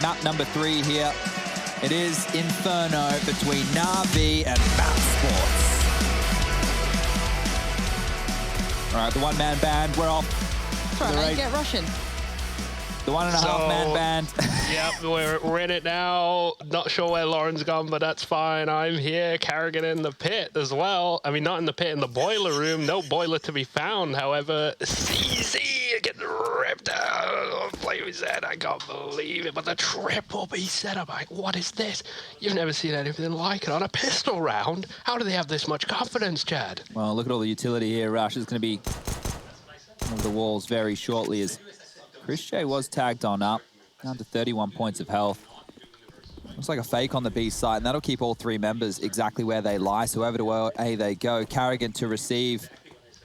map number 3 here. It is Inferno between Na'Vi and mousesports. All right, the one-man band, we're off. Try to get Russian. The 1.5-man band. Yep, we're in it now. Not sure where Lauren's gone, but that's fine. I'm here. Carrigan in the pit as well. I mean, not in the pit, in the boiler room. No boiler to be found. However, CZ getting ripped out. Flamey said, I can't believe it. But the triple B setup, like, what is this? You've never seen anything like it on a pistol round. How do they have this much confidence, Chad? Well, look at all the utility here. Rush is going to be on the walls very shortly as Chris J was tagged on up, down to 31 points of health. Looks like a fake on the B side, and that'll keep all 3 members exactly where they lie. So over to A they go. Carrigan to receive.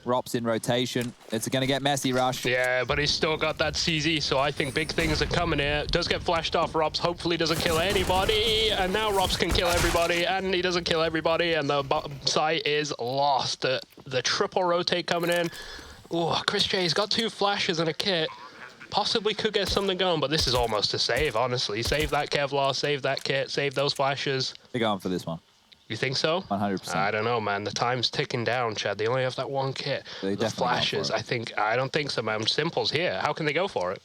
Rops in rotation. It's going to get messy, Rush. Yeah, but he's still got that CZ, so I think big things are coming here. Does get flashed off. Rops hopefully doesn't kill anybody, and now Rops can kill everybody, and he doesn't kill everybody, and the site is lost. The triple rotate coming in. Oh, Chris J's got 2 flashes and a kit. Possibly could get something going, but this is almost a save, honestly. Save that Kevlar, save that kit, save those flashes. They're going for this one. You think so? 100%. I don't know, man. The time's ticking down, Chad. They only have that 1 kit. The flashes, I don't think so, man. Simple's here. How can they go for it?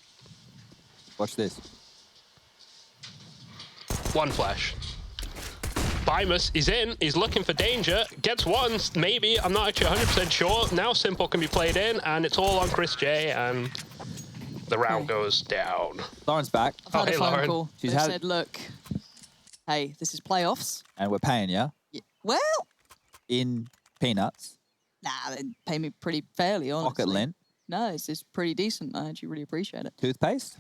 Watch this. 1 flash. Bimus is in, he's looking for danger, gets 1, maybe, I'm not actually 100% sure. Now Simple can be played in, and it's all on Chris J, and the round goes down. Lauren's back. I've had a phone Lauren. call. They said, look, hey, this is playoffs. And we're paying you. Yeah. Well, in peanuts. nah, they pay me pretty fairly, honestly. Pocket lint. No, it's pretty decent. I actually really appreciate it. Toothpaste.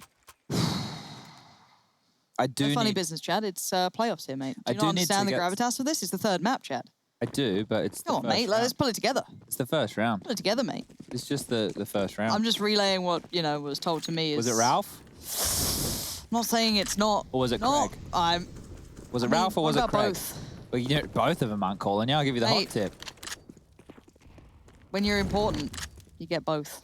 I do no funny need... business, Chad. It's playoffs here, mate. Do I you do not need understand to the get... gravitas of this? It's the 3rd map, Chad. I do, but it's Come on, the first mate. round. Let's pull it together. It's the first round. Pull it together, mate. It's just the first round. I'm just relaying what, you know, was told to me. Was it Ralph? I'm not saying it's not. Or was it Craig? Was it Ralph or was it Craig? Both? Well, you know, both of them aren't calling you. I'll give you the hot tip. When you're important, you get both.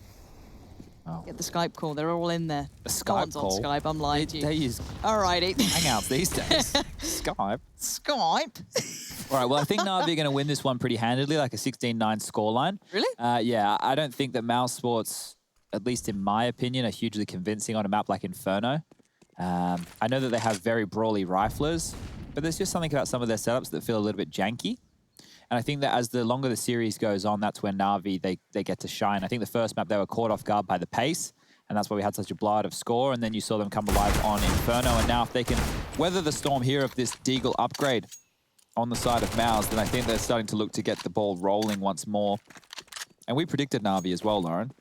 Oh. Get the Skype call. They're all in there. The Skype no one's call? on Skype. I'm lying to you. They use Alrighty. Hangouts these days. Skype. Skype. All right, well, I think Na'Vi are going to win this one pretty handedly, like a 16-9 scoreline. Really? Yeah, I don't think that mousesports, at least in my opinion, are hugely convincing on a map like Inferno. I know that they have very brawly riflers, but there's just something about some of their setups that feel a little bit janky. And I think that as the longer the series goes on, that's when Na'Vi, they get to shine. I think the first map, they were caught off guard by the pace, and that's why we had such a blowout of score, and then you saw them come alive on Inferno. And now if they can weather the storm here of this Deagle upgrade on the side of Mouse, then I think they're starting to look to get the ball rolling once more. And we predicted Na'Vi as well, Lauren.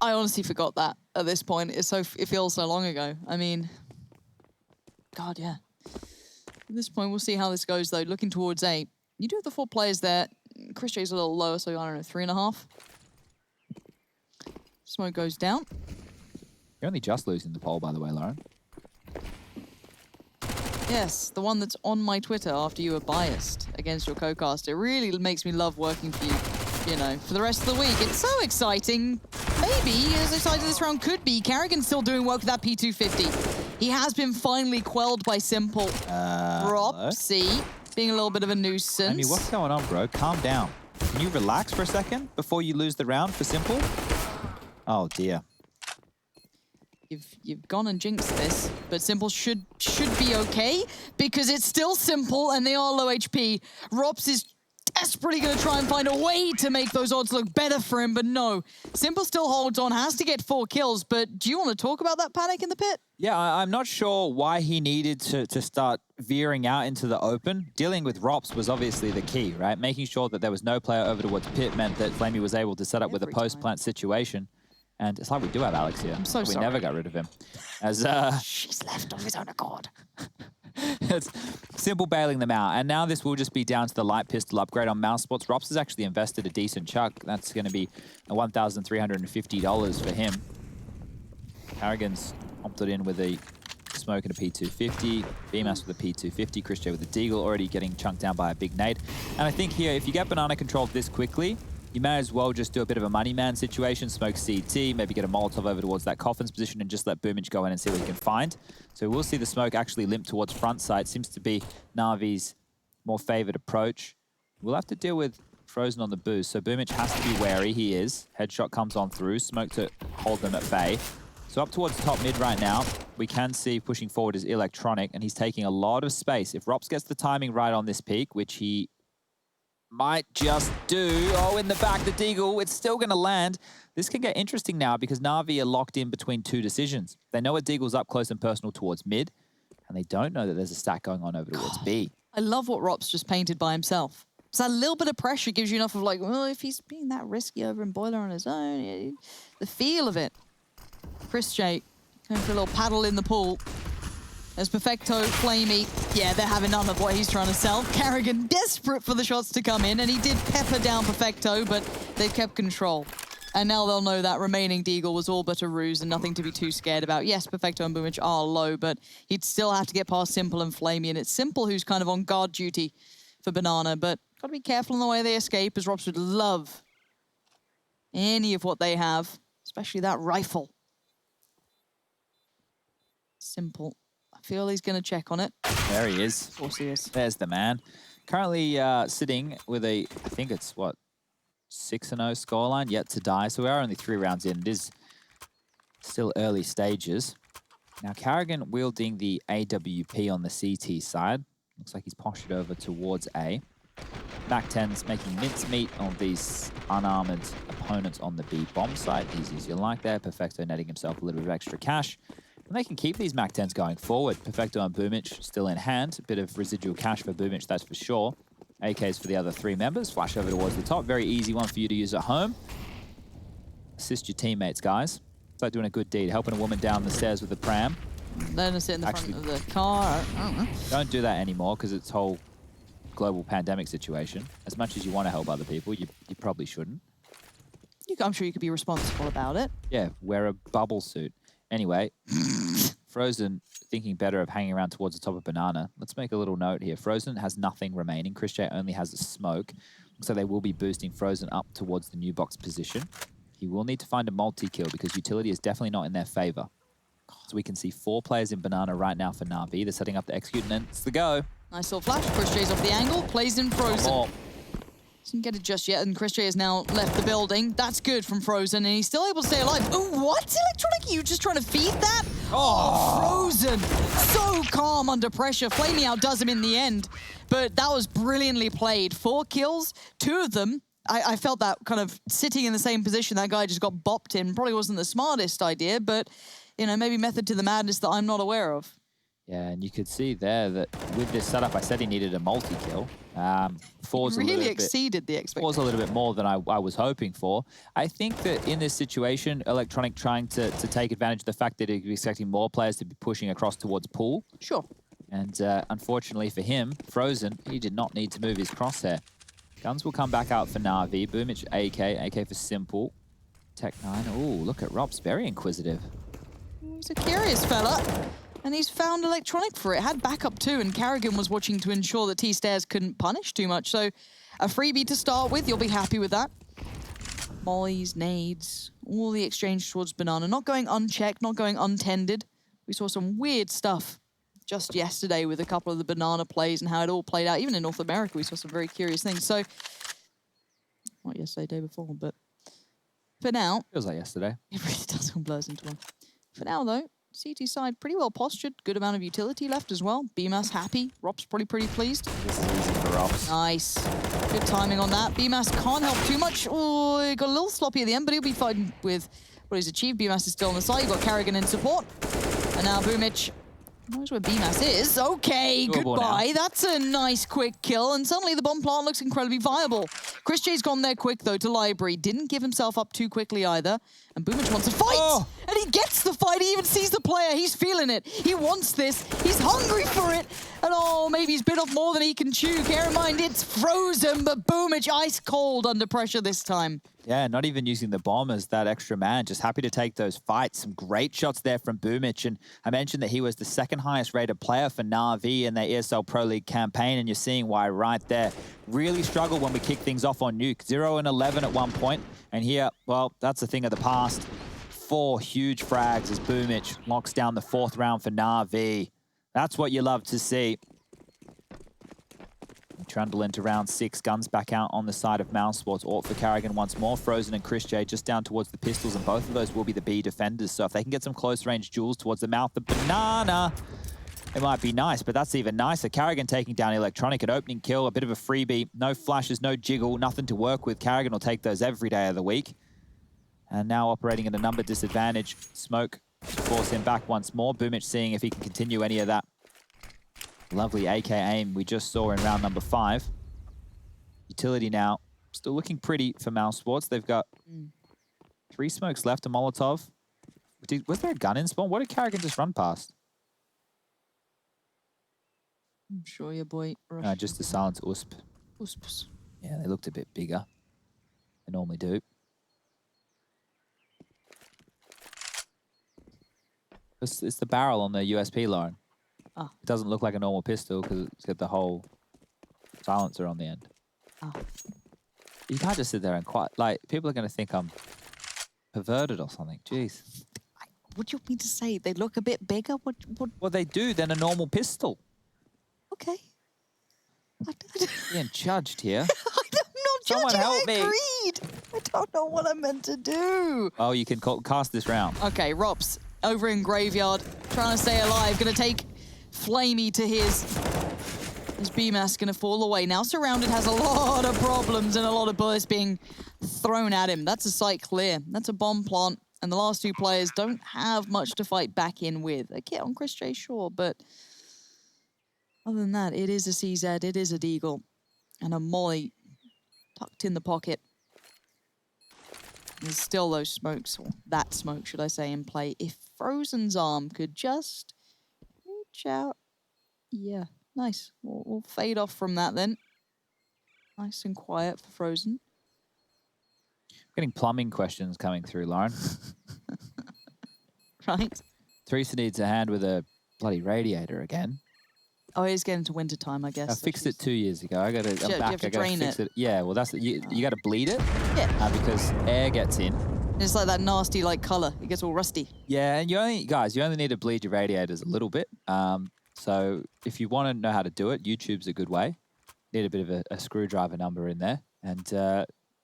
I honestly forgot that at this point. It feels so long ago. I mean, God, yeah. At this point, we'll see how this goes, though. Looking towards 8. You do have the 4 players there. Chris J's a little lower, so I don't know, 3.5. Smoke goes down. You're only just losing the poll, by the way, Lauren. Yes, the one that's on my Twitter after you were biased against your co-cast. It really makes me love working for you, you know, for the rest of the week. It's so exciting. Maybe as exciting as this round could be. Carrigan's still doing work with that P250. He has been finally quelled by Simple. Ropsy being a little bit of a nuisance. I mean, what's going on, bro? Calm down. Can you relax for a second before you lose the round for Simple? Oh, dear. You've gone and jinxed this, but Simple should be okay because it's still Simple and they are low HP. Rops is desperately going to try and find a way to make those odds look better for him, but no. Simple still holds on, has to get 4 kills, but do you want to talk about that panic in the pit? Yeah, I'm not sure why he needed to start veering out into the open. Dealing with Rops was obviously the key, right? Making sure that there was no player over towards pit meant that Flamey was able to set up with a post-plant situation. And it's like we do have Alex here. I'm so sorry. We never got rid of him. As She's left of his own accord. It's Simple bailing them out. And now this will just be down to the light pistol upgrade on mousesports. Rops has actually invested a decent chunk. That's going to be $1,350 for him. Carrigan's opted in with a smoke and a P250. BMAS with a P250. Chris J with a Deagle already getting chunked down by a big nade. And I think here, if you get banana controlled this quickly, you may as well just do a bit of a money man situation, smoke CT, maybe get a Molotov over towards that Coffin's position and just let Boomage go in and see what he can find. So we'll see the smoke actually limp towards front side. Seems to be Na'Vi's more favored approach. We'll have to deal with Frozen on the boost, so Boomage has to be wary. He is. Headshot comes on through. Smoke to hold them at bay. So up towards top mid right now, we can see pushing forward is Electronic, and he's taking a lot of space. If Rops gets the timing right on this peak, which he might just do. Oh, in the back, the Deagle, it's still going to land. This can get interesting now because Na'Vi are locked in between two decisions. They know a Deagle's up close and personal towards mid, and they don't know that there's a stack going on over towards B. I love what Rops just painted by himself. So that little bit of pressure gives you enough of like, well, if he's being that risky over in Boiler on his own, the feel of it. Chris J going for a little paddle in the pool. There's Perfecto, Flamey. Yeah, they're having none of what he's trying to sell. Carrigan desperate for the shots to come in, and he did pepper down Perfecto, but they've kept control. And now they'll know that remaining Deagle was all but a ruse and nothing to be too scared about. Yes, Perfecto and Boomage are low, but he'd still have to get past Simple and Flamey, and it's Simple who's kind of on guard duty for Banana, but gotta be careful in the way they escape, as Rops would love any of what they have, especially that rifle. Simple. I feel he's going to check on it. There he is. Of course he is. There's the man. Currently sitting with a, I think it's what, 6-0 scoreline, yet to die. So we are only 3 rounds in. It is still early stages. Now Carrigan wielding the AWP on the CT side. Looks like he's postured over towards A. Mac-10's making mincemeat of these unarmored opponents on the B bomb site. Easy as you like there. Perfecto netting himself a little bit of extra cash. And they can keep these Mac-10s going forward. Perfecto and Boomage still in hand. A bit of residual cash for Boomage, that's for sure. AKs for the other 3 members. Flash over towards the top. Very easy one for you to use at home. Assist your teammates, guys. It's like doing a good deed. Helping a woman down the stairs with a pram. Letting her sit in the front of the car. I don't know. Don't do that anymore because it's whole global pandemic situation. As much as you want to help other people, you probably shouldn't. I'm sure you could be responsible about it. Yeah, wear a bubble suit. Anyway, Frozen thinking better of hanging around towards the top of Banana. Let's make a little note here. Frozen has nothing remaining. Chris J only has a smoke. So they will be boosting Frozen up towards the new box position. He will need to find a multi-kill because utility is definitely not in their favor. So we can see 4 players in Banana right now for Na'Vi. They're setting up the execute and then it's the go. Nice little flash. Chris J's off the angle, plays in Frozen. Doesn't get it just yet, and Chris J has now left the building. That's good from Frozen, and he's still able to stay alive. Oh, what? Electronic, you just trying to feed that? Oh, Frozen. So calm under pressure. Flamey outdoes him in the end, but that was brilliantly played. 4 kills, 2 of them. I felt that kind of sitting in the same position that guy just got bopped in. Probably wasn't the smartest idea, but, you know, maybe method to the madness that I'm not aware of. Yeah, and you could see there that with this setup, I said he needed a multi-kill. Really exceeded the expectation. Was a little bit more than I was hoping for. I think that in this situation, Electronic trying to take advantage of the fact that he's expecting more players to be pushing across towards pool. Sure. And unfortunately for him, Frozen, he did not need to move his crosshair. Guns will come back out for Na'Vi. Boomage AK for Simple. Tech9, ooh, look at Rops, very inquisitive. He's a curious fella. And he's found Electronic for it. Had backup too, and Carrigan was watching to ensure that T-Stairs couldn't punish too much. So a freebie to start with, you'll be happy with that. Mollies, nades, all the exchange towards Banana. Not going unchecked, not going untended. We saw some weird stuff just yesterday with a couple of the Banana plays and how it all played out. Even in North America, we saw some very curious things. So, not yesterday, day before, but for now... Feels like yesterday. It really does all blurs into one. For now, though, CT side pretty well postured. Good amount of utility left as well. BMAS happy. Rop's probably pretty pleased. This is easy for Rops. Nice. Good timing on that. BMAS can't help too much. Oh, he got a little sloppy at the end, but he'll be fighting with what he's achieved. BMAS is still on the side. You've got Carrigan in support. And now Boomage knows where BMAS is. Okay, goodbye. That's a nice quick kill. And suddenly the bomb plant looks incredibly viable. Chris J's gone there quick, though, to Library. Didn't give himself up too quickly either. And Boomage wants to fight! Oh. And he gets the fight. He even sees the player. He's feeling it. He wants this. He's hungry for it. And oh, maybe he's bit off more than he can chew. Bear in mind, it's Frozen, but Boomage ice cold under pressure this time. Yeah, not even using the bomb as that extra man. Just happy to take those fights. Some great shots there from Boomich. And I mentioned that he was the second highest rated player for Na'Vi in their ESL Pro League campaign. And you're seeing why right there. Really struggled when we kick things off on Nuke. 0-11 at one point. And here, well, that's a thing of the past. 4 huge frags as Boomich locks down the 4th round for Na'Vi. That's what you love to see. Trundle into round 6, guns back out on the side of mousesports. Ort for Carrigan once more. Frozen and Chris J just down towards the pistols, and both of those will be the B defenders. So if they can get some close range duels towards the mouth of Banana, it might be nice, but that's even nicer. Carrigan taking down Electronic, an opening kill, a bit of a freebie. No flashes, no jiggle, nothing to work with. Carrigan will take those every day of the week. And now operating at a number disadvantage. Smoke to force him back once more. Boomich seeing if he can continue any of that lovely AK aim we just saw in round number 5. Utility now still looking pretty for mousesports. They've got 3 smokes left, a Molotov. Was there a gun in spawn? What did Carrigan just run past? I'm sure your boy. Just the silence USP. Usps. Yeah, they looked a bit bigger. They normally do. It's the barrel on the USP, Lauren. Oh. It doesn't look like a normal pistol because it's got the whole silencer on the end. Oh. You can't just sit there and quiet. Like, people are going to think I'm perverted or something. Jeez. What do you want me to say? They look a bit bigger? What? Well, they do than a normal pistol. Okay. Being judged here. I'm not Someone judging, help me. agreed. I don't know what I'm meant to do. Oh, you can cast this round. Okay, Rops over in Graveyard, trying to stay alive. Going to take Flamey to his B-Mass, going to fall away. Now Surrounded has a lot of problems and a lot of bullets being thrown at him. That's a site clear. That's a bomb plant. And the last 2 players don't have much to fight back in with. A kit on Chris J, sure, but other than that, it is a CZ, it is a Deagle, and a Molly tucked in the pocket. There's still those smokes, or that smoke, should I say, in play. If Frozen's arm could just reach out. Yeah, nice. We'll fade off from that then. Nice and quiet for Frozen. Getting plumbing questions coming through, Lauren. Right. Teresa needs a hand with a bloody radiator again. Oh, it is getting to winter time, I guess. I fixed it 2 years ago. I'm back. You have to I gotta drain fix it. Yeah, well, that's you got to bleed it. Yeah. Because air gets in. It's like that nasty, like, color. It gets all rusty. Yeah, and you only need to bleed your radiators a little bit. So if you want to know how to do it, YouTube's a good way. Need a bit of a screwdriver number in there, and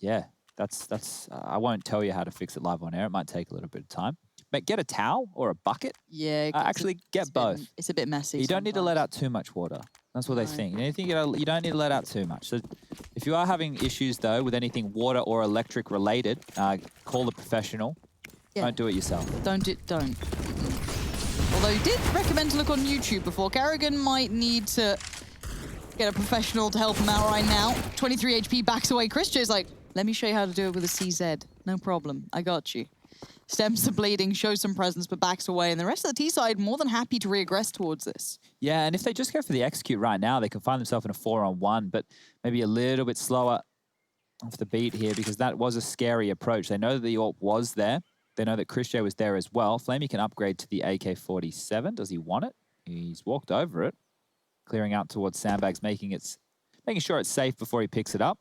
yeah, that's. I won't tell you how to fix it live on air. It might take a little bit of time. But get a towel or a bucket. Yeah. Actually, get both. It's a bit messy. You don't need to let out too much water. That's what they think. Anything you don't need to let out too much. So if you are having issues though with anything water or electric related, call a professional. Yeah. Don't do it yourself. Don't. Although you did recommend to look on YouTube before. Carrigan might need to get a professional to help him out right now. 23 HP backs away. Chris J's like, let me show you how to do it with a CZ. No problem. I got you. Stems the bleeding, shows some presence, but backs away. And the rest of the T side more than happy to regress towards this. Yeah, and if they just go for the execute right now, they can find themselves in a 4-on-1, but maybe a little bit slower off the beat here because that was a scary approach. They know that the AWP was there. They know that Chris J was there as well. Flamey can upgrade to the AK-47. Does he want it? He's walked over it, clearing out towards sandbags, making sure it's safe before he picks it up.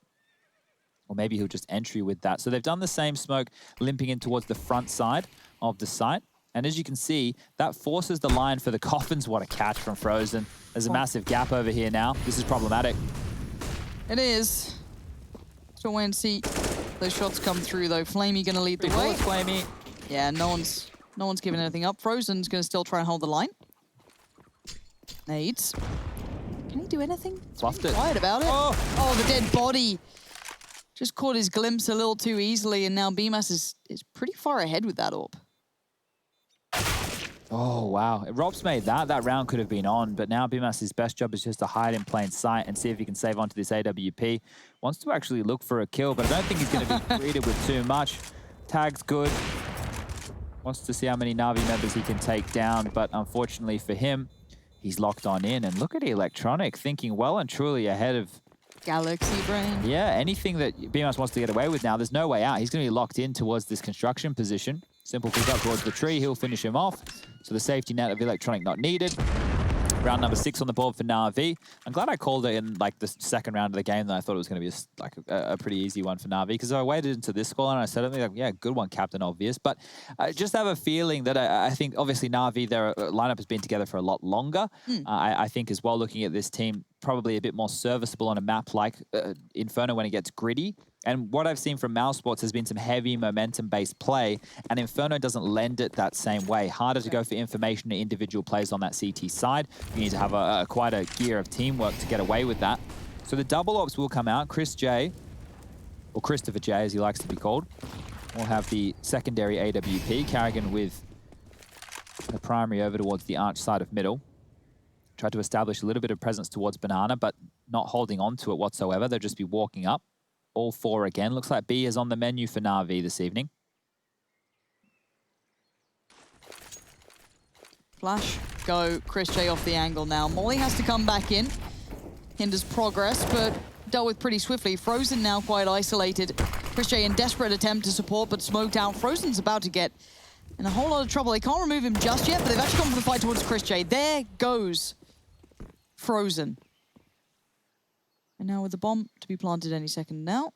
Or maybe he'll just entry with that. So they've done the same smoke, limping in towards the front side of the site. And as you can see, that forces the line for the coffins. What a catch from Frozen. There's a massive gap over here now. This is problematic. It is. So wait and see those shots come through, though. Flamey going to lead the way. Flamey. Yeah, no one's giving anything up. Frozen's going to still try and hold the line. Nades. Can he do anything? Fluffed it. Quiet about it. Oh, the dead body. Just caught his glimpse a little too easily, and now BMAS is pretty far ahead with that AWP. Oh, wow. If Rob's made that round could have been on, but now BMAS's best job is just to hide in plain sight and see if he can save onto this AWP. Wants to actually look for a kill, but I don't think he's going to be greeted with too much. Tag's good. Wants to see how many Na'Vi members he can take down, but unfortunately for him, he's locked on in. And look at Electronic thinking well and truly ahead of Galaxy Brain. Yeah, anything that BMS wants to get away with now, there's no way out. He's going to be locked in towards this construction position. Simple pick up towards the tree, he'll finish him off. So the safety net of Electronic not needed. Round number 6 on the board for Na'Vi. I'm glad I called it in like the second round of the game. That I thought it was going to be a pretty easy one for Na'Vi, because I waited into this score and I said, like, yeah, good one, Captain Obvious. But I just have a feeling that I think obviously Na'Vi, their lineup has been together for a lot longer. I think as well, looking at this team, probably a bit more serviceable on a map like Inferno when it gets gritty. And what I've seen from mousesports has been some heavy momentum-based play, and Inferno doesn't lend it that same way. Harder to go for information and individual plays on that CT side. You need to have quite a gear of teamwork to get away with that. So the double ops will come out. Chris J, or Christopher J as he likes to be called, will have the secondary AWP. Carrigan with the primary over towards the arch side of middle. Tried to establish a little bit of presence towards Banana, but not holding on to it whatsoever. They'll just be walking up. All 4 again. Looks like B is on the menu for Na'Vi this evening. Flash, go. Chris J off the angle now. Molly has to come back in. Hinders progress, but dealt with pretty swiftly. Frozen now quite isolated. Chris J in desperate attempt to support, but smoked out. Frozen's about to get in a whole lot of trouble. They can't remove him just yet, but they've actually gone for the fight towards Chris J. There goes Frozen. And now with the bomb to be planted any second now.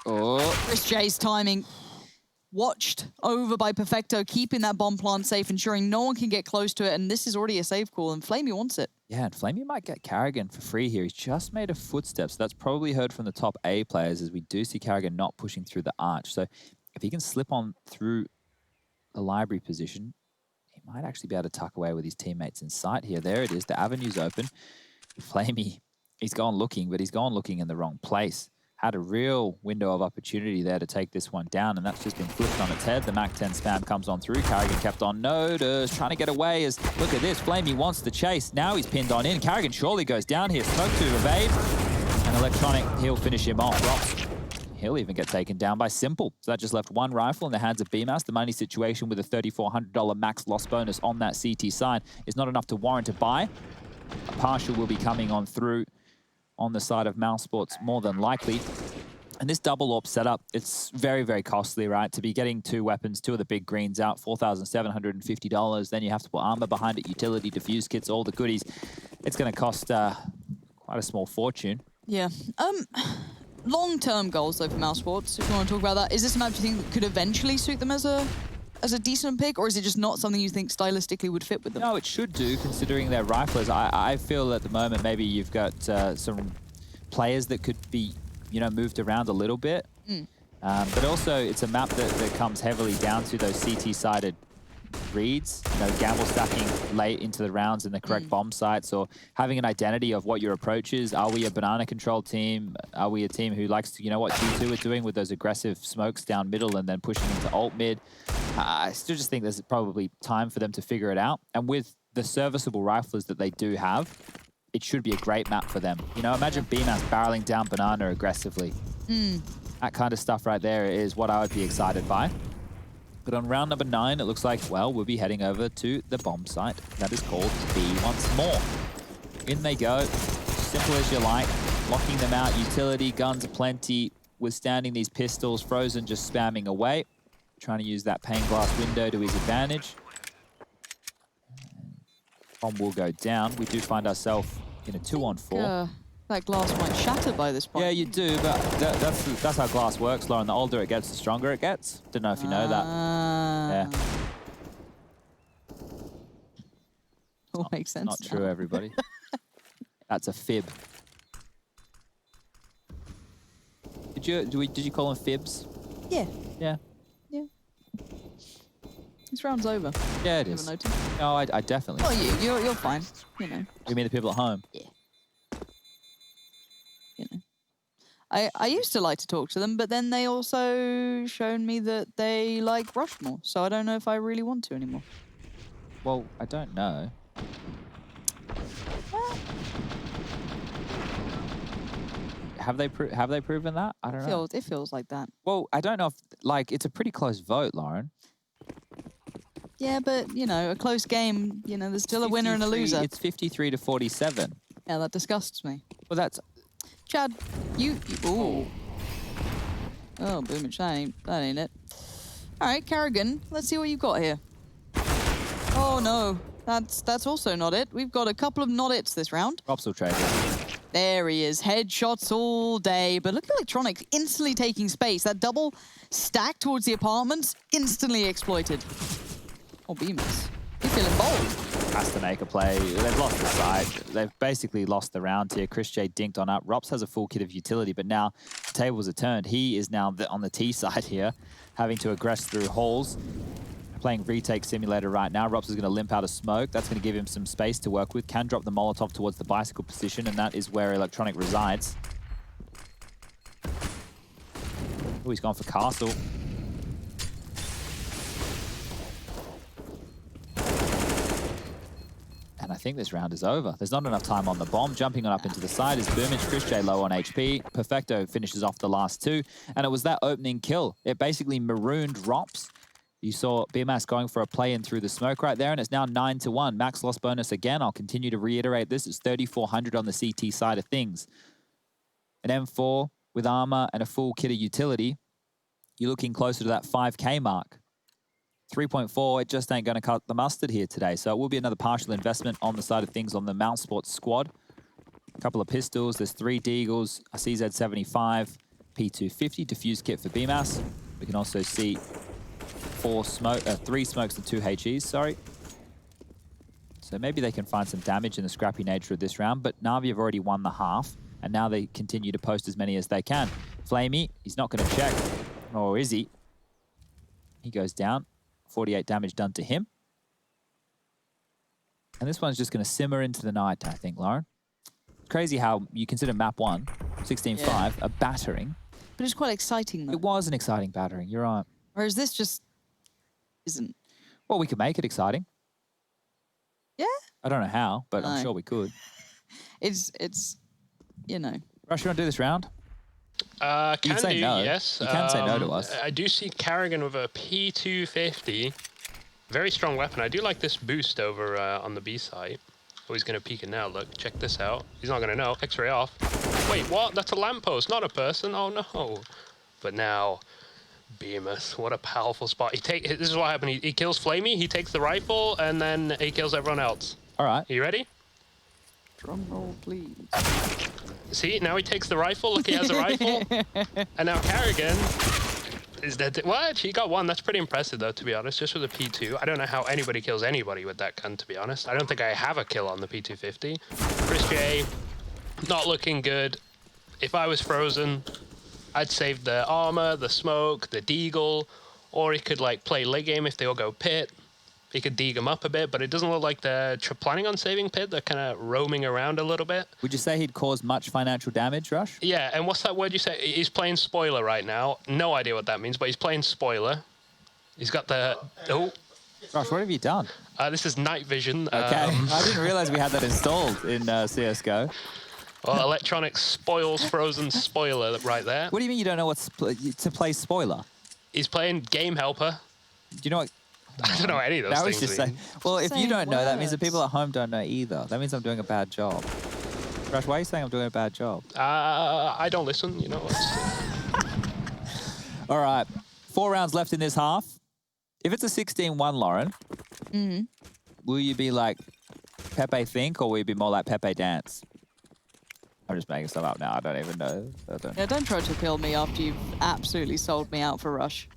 Oh. Chris J's timing watched over by Perfecto, keeping that bomb plant safe, ensuring no one can get close to it. And this is already a safe call, and Flamey wants it. Yeah, and Flamey might get Carrigan for free here. He's just made a footstep, so that's probably heard from the top A players, as we do see Carrigan not pushing through the arch. So if he can slip on through the library position, he might actually be able to tuck away with his teammates in sight here. There it is. The avenue's open. Flamey, he's gone looking, but he's gone looking in the wrong place. Had a real window of opportunity there to take this one down, and that's just been flipped on its head. The MAC-10 spam comes on through. Carrigan kept on Natus, trying to get away as, look at this, Flamey wants the chase. Now he's pinned on in. Carrigan surely goes down here. Smoke to evade, and Electronic, he'll finish him off. Drops. He'll even get taken down by Simple. So that just left one rifle in the hands of BMAS. The money situation with a $3,400 max loss bonus on that CT side is not enough to warrant a buy. A partial will be coming on through on the side of mousesports, more than likely. And this double AWP setup, it's very, very costly, right? To be getting 2 weapons, 2 of the big greens out, $4,750. Then you have to put armor behind it, utility, diffuse kits, all the goodies. It's going to cost quite a small fortune. Yeah. Long-term goals, though, for mousesports, if you want to talk about that. Is this a map you think that could eventually suit them as a decent pick, or is it just not something you think stylistically would fit with them? No, it should do, considering their riflers. I feel at the moment maybe you've got some players that could be, you know, moved around a little bit. But also, it's a map that comes heavily down to those CT-sided reads, you know, gamble stacking late into the rounds in the correct bomb sites, or having an identity of what your approach is. Are we a banana-controlled team? Are we a team who likes to, you know what G2 are doing with those aggressive smokes down middle and then pushing into alt mid? I still just think there's probably time for them to figure it out. And with the serviceable riflers that they do have, it should be a great map for them. You know, imagine BMAS barreling down banana aggressively. That kind of stuff right there is what I would be excited by. But on round number 9, it looks like, well, we'll be heading over to the bomb site. That is called B once more. In they go. Simple as you like. Locking them out. Utility, guns aplenty. Withstanding these pistols. Frozen just spamming away. Trying to use that pane glass window to his advantage. Bomb will go down. We do find ourselves in a 2-on-4. That glass might shatter by this point. Yeah, you do, but that's how glass works, Lauren. The older it gets, the stronger it gets. Don't know if you know that. Yeah. All makes sense. Not true, everybody. That's a fib. Did you call them fibs? Yeah. Yeah. Yeah. This round's over. Yeah, it is. Never noticed. No, I definitely. Oh, you're fine. You know. You mean the people at home? Yeah. You know. I used to like to talk to them, but then they also shown me that they like Rushmore, so I don't know if I really want to anymore. Well, I don't know. Have they proven that? I don't know. It feels like that. Well, I don't know if, like, it's a pretty close vote, Lauren. Yeah, but, you know, a close game, you know, there's still a winner and a loser. It's 53 to 47. Yeah, that disgusts me. Well, Chad, ooh. Oh, Boomich, that ain't it. All right, Carrigan, let's see what you've got here. Oh no, that's also not it. We've got a couple of not its this round. Rops will trade. There he is, headshots all day, but look at Electronics instantly taking space. That double stack towards the apartments, instantly exploited. Oh, Beamers, you're feeling bold. Has to make a play. They've lost the side. They've basically lost the round here. Chris J dinked on up. Rops has a full kit of utility, but now the tables are turned. He is now on the T side here, having to aggress through halls. Playing retake simulator right now. Rops is going to limp out of smoke. That's going to give him some space to work with. Can drop the Molotov towards the bicycle position, and that is where Electronic resides. Oh, he's gone for Castle. And I think this round is over. There's not enough time on the bomb. Jumping on up into the side is Boomich. Chris J low on HP. Perfecto finishes off the last two. And it was that opening kill. It basically marooned Rops. You saw BMAS going for a play-in through the smoke right there, and it's now 9-1. Max loss bonus again. I'll continue to reiterate this. It's 3,400 on the CT side of things. An M4 with armor and a full kit of utility. You're looking closer to that 5K mark. 3.4, it just ain't going to cut the mustard here today. So it will be another partial investment on the side of things on the Mousesports squad. A couple of pistols. There's 3 Deagles, a CZ75, P250, diffuse kit for BMAS. We can also see 3 smokes and 2 HEs, sorry. So maybe they can find some damage in the scrappy nature of this round, but Na'Vi have already won the half, and now they continue to post as many as they can. Flamey, he's not going to check. Or is he? He goes down. 48 damage done to him. And this one's just going to simmer into the night, I think, Lauren. Crazy how you consider map 1, 16-5, a battering. But it's quite exciting, though. It was an exciting battering, you're right. Whereas this just isn't. Well, we could make it exciting. Yeah? I don't know how, but I'm sure we could. It's you know. Rush, you want to do this round? Can say do, no. yes. You can say no to us. I do see Carrigan with a P250. Very strong weapon. I do like this boost over on the B side. Oh, he's going to peek it now. Look, check this out. He's not going to know. X-ray off. Wait, what? That's a lamppost, not a person. Oh, no. But now, Bemis, what a powerful spot. This is what happened. He kills Flamey, he takes the rifle, and then he kills everyone else. All right. Are you ready? Drum roll, please. See, now he takes the rifle. Look, he has a rifle. And now Carrigan is dead. What? He got one. That's pretty impressive, though, to be honest, just with a P2. I don't know how anybody kills anybody with that gun, to be honest. I don't think I have a kill on the P250. Chris J, not looking good. If I was Frozen, I'd save the armor, the smoke, the deagle, or he could, like, play late game if they all go pit. He could deag them up a bit, but it doesn't look like they're planning on saving pit. They're kind of roaming around a little bit. Would you say he'd cause much financial damage, Rush? Yeah, and what's that word you say? He's playing spoiler right now. No idea what that means, but he's playing spoiler. He's got the... Oh. Rush, what have you done? This is night vision. Okay. I didn't realize we had that installed in CSGO. Well, Electronics spoils Frozen spoiler right there. What do you mean you don't know what's to play spoiler? He's playing game helper. Do you know what? I don't know any of those things. Just saying. Well, if you don't know, that means the people at home don't know either. That means I'm doing a bad job. Rush, why are you saying I'm doing a bad job? I don't listen, you know. All right. 4 rounds left in this half. If it's a 16-1, Lauren, will you be like Pepe Think, or will you be more like Pepe Dance? I'm just making stuff up now. I don't even know. Yeah, don't try to kill me after you've absolutely sold me out for Rush.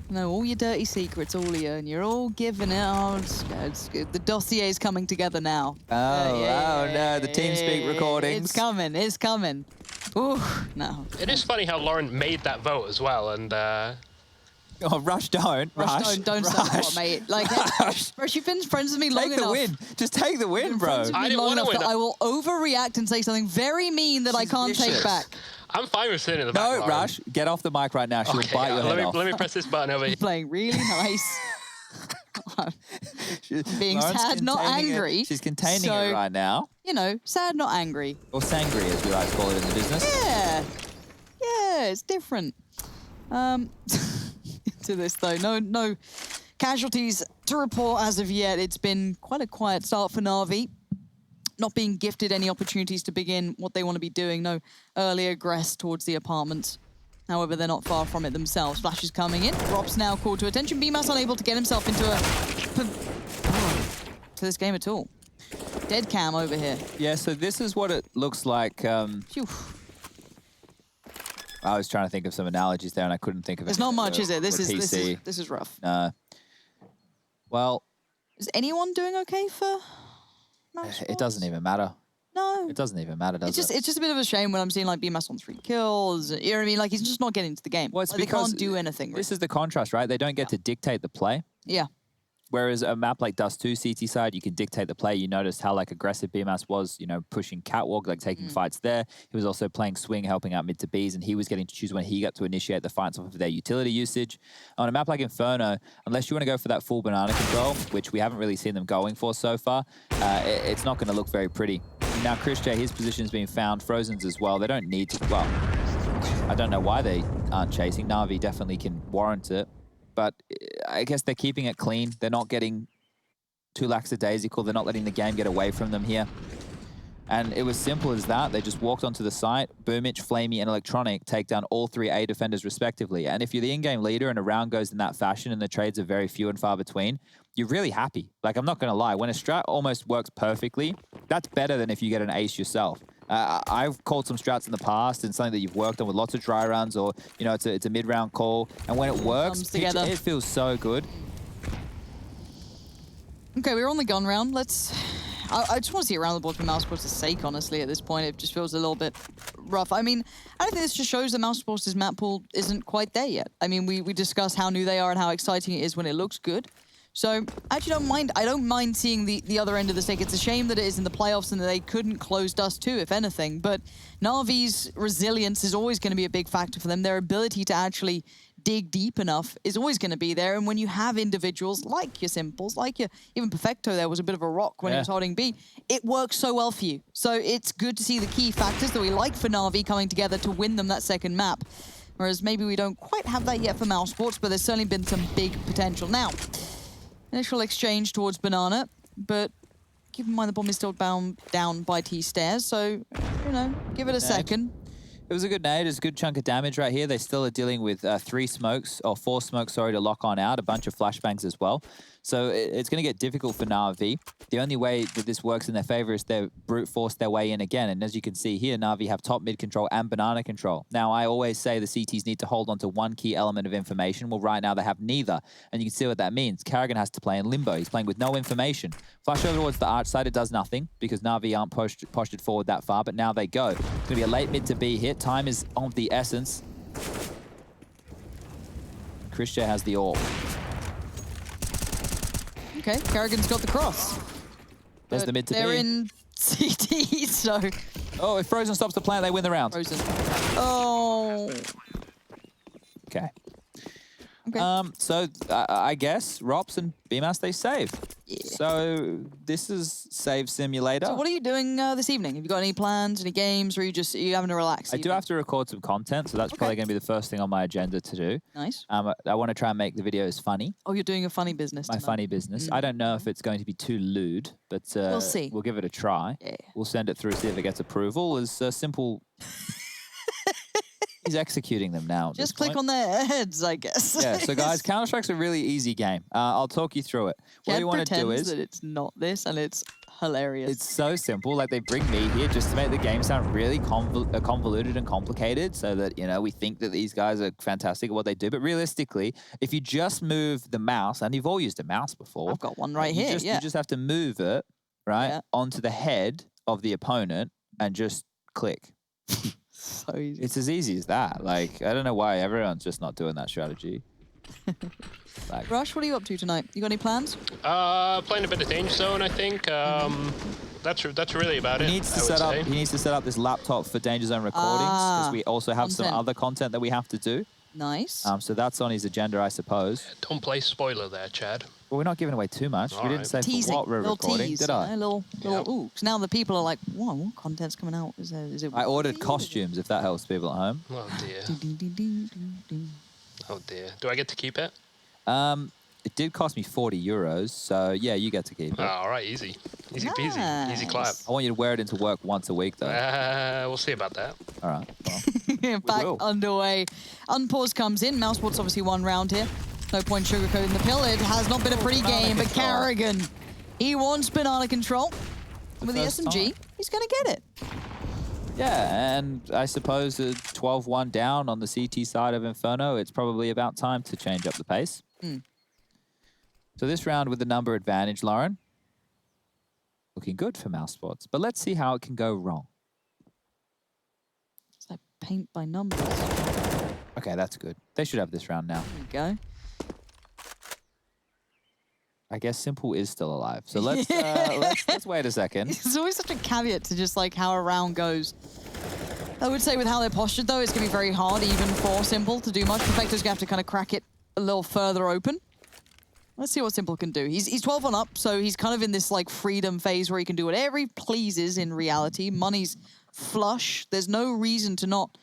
No, all your dirty secrets, all of you, and you're all giving it. Oh, it's good. The dossier's coming together now. Oh, no, the TeamSpeak recordings. It's coming, it's coming. Ooh, no. It is funny how Lauren made that vote as well, and... Oh, Rush, don't. Rush, don't start what, mate. Like, Rush, you've been friends with me long enough. Take the win. Just take the win, bro. I didn't want to win. I will overreact and say something very mean that I can't take back. I'm fine with sitting in the back. No, Rush, get off the mic right now. She'll bite your head off. Let me press this button over here. Playing really nice. Being Lauren's sad, not angry. She's containing it right now. You know, sad, not angry. Or sangry, as we like to call it in the business. Yeah. Yeah, it's different. To this, though, no casualties to report as of yet. It's been quite a quiet start for Na'Vi. not being gifted any opportunities to begin what they want to be doing. No early aggress towards the apartment. However, they're not far from it themselves. Flash is coming in. Rop's now called to attention. BMAS unable to get himself into to this game at all. Dead cam over here. Yeah, so this is what it looks like. Phew. I was trying to think of some analogies there, and I couldn't think of it. There's not much, is it? This is rough. Well, is anyone doing okay for mousesports? It doesn't even matter. No. It doesn't even matter, does it? It's just a bit of a shame when I'm seeing like BMAS on 3 kills. You know what I mean? Like he's just not getting into the game. Well, it's like, because they can't do anything. This is the contrast, right? They don't get to dictate the play. Yeah. Whereas a map like Dust 2 CT side, you can dictate the play. You noticed how like aggressive BMAS was, you know, pushing catwalk, like taking fights there. He was also playing swing, helping out mid to Bs, and he was getting to choose when he got to initiate the fights off of their utility usage. On a map like Inferno, unless you want to go for that full banana control, which we haven't really seen them going for so far, it's not going to look very pretty. Now, Chris J, his position's been found. Frozen's as well. They don't need to, well, I don't know why they aren't chasing. Na'Vi definitely can warrant it. But I guess they're keeping it clean. They're not getting too lackadaisical. They're not letting the game get away from them here. And it was simple as that. They just walked onto the site. Boomich, Flamey, and Electronic take down all 3 A defenders respectively. And if you're the in-game leader and a round goes in that fashion and the trades are very few and far between, you're really happy. Like, I'm not going to lie. When a strat almost works perfectly, that's better than if you get an ace yourself. I've called some strats in the past and something that you've worked on with lots of dry runs, or, you know, it's a mid-round call. And when it works, it feels so good. Okay, we're on the gun round. I just want to see it around the board for mousesports' sake, honestly, at this point. It just feels a little bit rough. I mean, I think this just shows that mousesports' map pool isn't quite there yet. I mean, we discussed how new they are and how exciting it is when it looks good. So I actually don't mind. I don't mind seeing the other end of the stick. It's a shame that it is in the playoffs and that they couldn't close Dust 2, if anything. But Na'Vi's resilience is always going to be a big factor for them. Their ability to actually dig deep enough is always going to be there. And when you have individuals like your Simples, like your even Perfecto, there was a bit of a rock when he was holding B, it works so well for you. So it's good to see the key factors that we like for Na'Vi coming together to win them that second map. Whereas maybe we don't quite have that yet for mousesports, but there's certainly been some big potential. Now, initial exchange towards Banana, but keep in mind the bomb is still down by T stairs, so, you know, give it a second. It was a good nade. It's a good chunk of damage right here. They still are dealing with 4 smokes, sorry, to lock on out. A bunch of flashbangs as well. So it's going to get difficult for Na'Vi. The only way that this works in their favor is they brute force their way in again. And as you can see here, Na'Vi have top mid control and banana control. Now, I always say the CTs need to hold on to one key element of information. Well, right now they have neither. And you can see what that means. Karrigan has to play in limbo. He's playing with no information. Flash over towards the arch side. It does nothing because Na'Vi aren't posted forward that far, but now they go. It's going to be a late mid to B hit. Time is of the essence. Christian has the AWP. Okay, Karrigan's got the cross. There's the mid to B. They're in CT, so... Oh, if Frozen stops the plant, they win the round. Frozen. Oh. Okay. Okay. So I guess Rops and BMAS, they save. Yeah. So this is Save Simulator. So what are you doing this evening? Have you got any plans, any games, or are you having to relax? I do have to record some content, so that's probably going to be the first thing on my agenda to do. Nice. I want to try and make the videos funny. Oh, you're doing a funny business tonight. My funny business. I don't know if it's going to be too lewd, but we'll see. We'll give it a try. Yeah. We'll send it through, see if it gets approval. As simple... He's executing them now. Just click on their heads, I guess. Yeah, so guys, Counter-Strike's a really easy game. I'll talk you through it. What you want to do is... that it's not this, and it's hilarious. It's so simple. Like, they bring me here just to make the game sound really convoluted and complicated so that, you know, we think that these guys are fantastic at what they do. But realistically, if you just move the mouse, and you've all used a mouse before. I've got one right here, You just have to move it, right, onto the head of the opponent and just click. So easy. It's as easy as that. Like, I don't know why everyone's just not doing that strategy. Like, Rush, what are you up to tonight? You got any plans? Playing a bit of Danger Zone, I think. That's really about it. He needs to set up this laptop for Danger Zone recordings because we also have some other content that we have to do. Nice. So that's on his agenda, I suppose. Don't play spoiler there, Chad. Well, we're not giving away too much. We didn't say for what we're recording, did I? Ooh, so now the people are like, whoa, what content's coming out? Is it? I ordered costumes, if that helps people at home. Oh, dear. Oh, dear. Do I get to keep it? It did cost me 40 euros, so yeah, you get to keep it. All right, easy. Easy peasy. Easy clap. I want you to wear it into work once a week, though. We'll see about that. All right. Well, Back underway. Unpause comes in. Mousesports obviously one round here. No point sugarcoating the pill. It has not been a pretty game, but Carrigan, he wants banana control. With the SMG, he's going to get it. yeah, and I suppose a 12-1 down on the CT side of Inferno, it's probably about time to change up the pace. So this round with the number advantage, Lauren, looking good for mousesports. But let's see how it can go wrong. It's like paint by numbers. Okay, that's good. They should have this round now. There we go. I guess Simple is still alive. So let's let's wait a second. There's always such a caveat to just like how a round goes. I would say with how they're postured though, it's gonna be very hard even for Simple to do much. Perfecto's gonna have to kind of crack it a little further open. Let's see what Simple can do. He's 12 on up, so he's kind of in this like freedom phase where he can do whatever he pleases in reality. Money's flush. There's no reason to not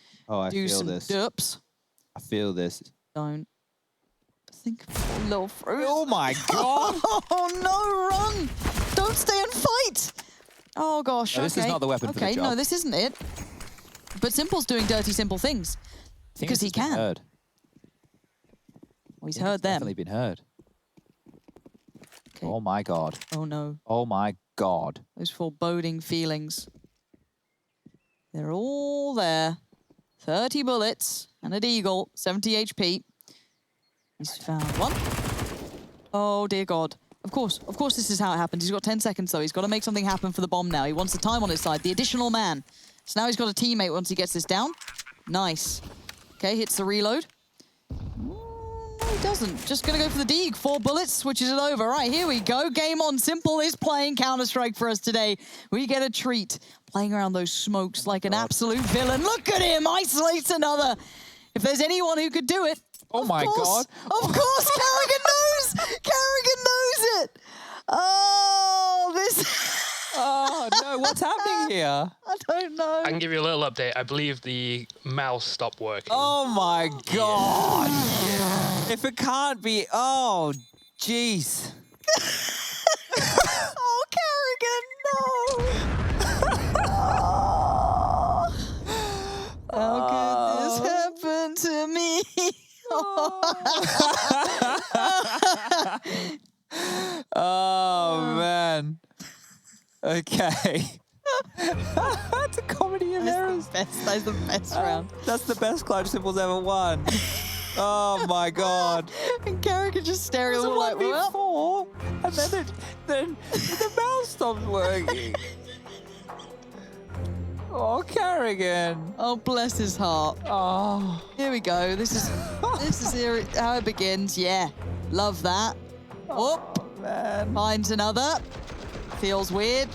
do some derps. I feel this. Don't. Think a little fruit. Oh my god! Oh no, run! Don't stay and fight! Oh gosh, no, this is not the weapon for the job. No, this isn't it. But Simple's doing dirty Simple things. Because he can. Heard. Well, he's heard them. Definitely been heard. Okay. Oh my god. Oh no. Oh my god. Those foreboding feelings. They're all there. 30 bullets and a deagle, 70 HP. He's found one. Oh dear god. Of course this is how it happens. He's got 10 seconds though. He's got to make something happen for the bomb now. He wants the time on his side. The additional man. So now he's got a teammate once he gets this down. Nice. Okay, hits the reload. No, he doesn't. Just gonna go for the deeg. 4 bullets, switches it over. Right, here we go. Game on. Simple is playing Counter-Strike for us today. We get a treat. Playing around those smokes like an absolute villain. Look at him. Isolates another. If there's anyone who could do it. Oh my god. Of course, Carrigan knows. Carrigan knows it. Oh, this. Oh no, what's happening here? I don't know. I can give you a little update. I believe the mouse stopped working. Oh my god. If it can't be, oh jeez. Oh, Carrigan, no. How could this happen to me? Oh man. Okay. That's a comedy of errors. That's the best round. That's the best clutch Simple's ever won. Oh my god. And Carrigan just staring at them like, well. Before, and then the mouse stopped working. Oh, Carrigan. Oh, bless his heart. Oh. Here we go. This is here how it begins. Yeah, love that. Oh, man. Finds another. Feels weird.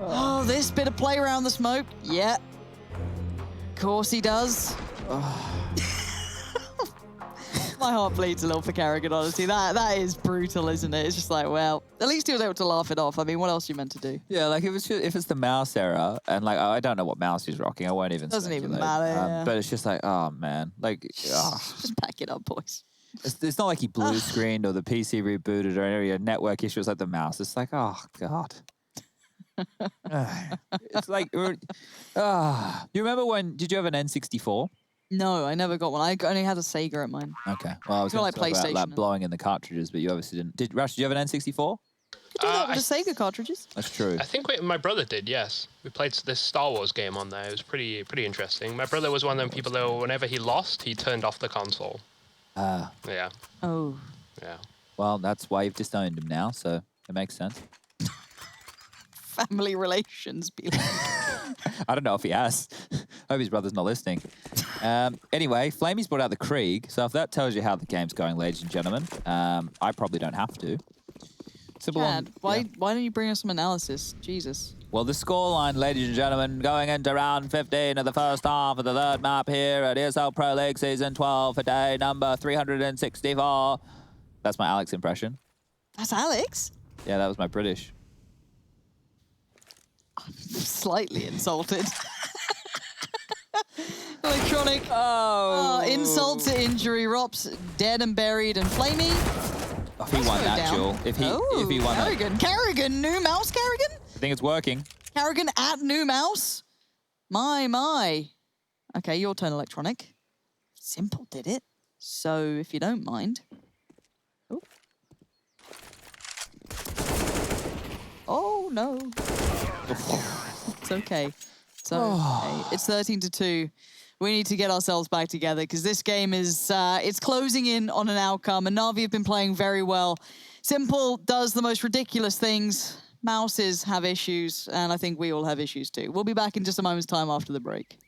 Oh, this bit of play around the smoke. Yeah. Of course he does. My heart bleeds a little for Carrigan, honestly. That is brutal, isn't it? It's just like, well, at least he was able to laugh it off. I mean, what else are you meant to do? Yeah, like if it's the mouse error, and like I don't know what mouse he's rocking. I won't even. Doesn't even speculate. matter. Yeah. But it's just like, oh man, like, just pack it up, boys. It's not like he blue screened or the PC rebooted or any network issues like the mouse. It's like, oh god. It's like, you remember when? Did you have an N64? No, I never got one. I only had a Sega at mine. Okay. Well, I was going to talk about like blowing in the cartridges, but you obviously didn't. Rash, did you have an N64? You could do that with the Sega cartridges. That's true. I think my brother did, yes. We played this Star Wars game on there. It was pretty interesting. My brother was one of them people that whenever he lost, he turned off the console. Yeah. Oh. Yeah. Well, that's why you've disowned him now, so it makes sense. Family relations be like. I don't know if he has. Hope his brother's not listening. Anyway, Flamey's brought out the Krieg, so if that tells you how the game's going, ladies and gentlemen, I probably don't have to. Chad, why don't you bring us some analysis? Jesus. Well, the scoreline, ladies and gentlemen, going into round 15 of the first half of the third map here at ESL Pro League Season 12 for day number 364. That's my Alex impression. That's Alex? Yeah, that was my British. I'm slightly insulted. Electronic. Oh. Insult to injury. Rop's dead and buried and flamey. If he won that duel. If he won Carrigan. that. Carrigan. New mouse Carrigan? I think it's working. Carrigan at new mouse? My. Okay, your turn, Electronic. Simple did it. So, if you don't mind. Oh, no. It's okay. It's okay. It's 13-2. We need to get ourselves back together because this game is it's closing in on an outcome, and Na'Vi have been playing very well. Simple does the most ridiculous things. Mouses have issues, and I think we all have issues too. We'll be back in just a moment's time after the break.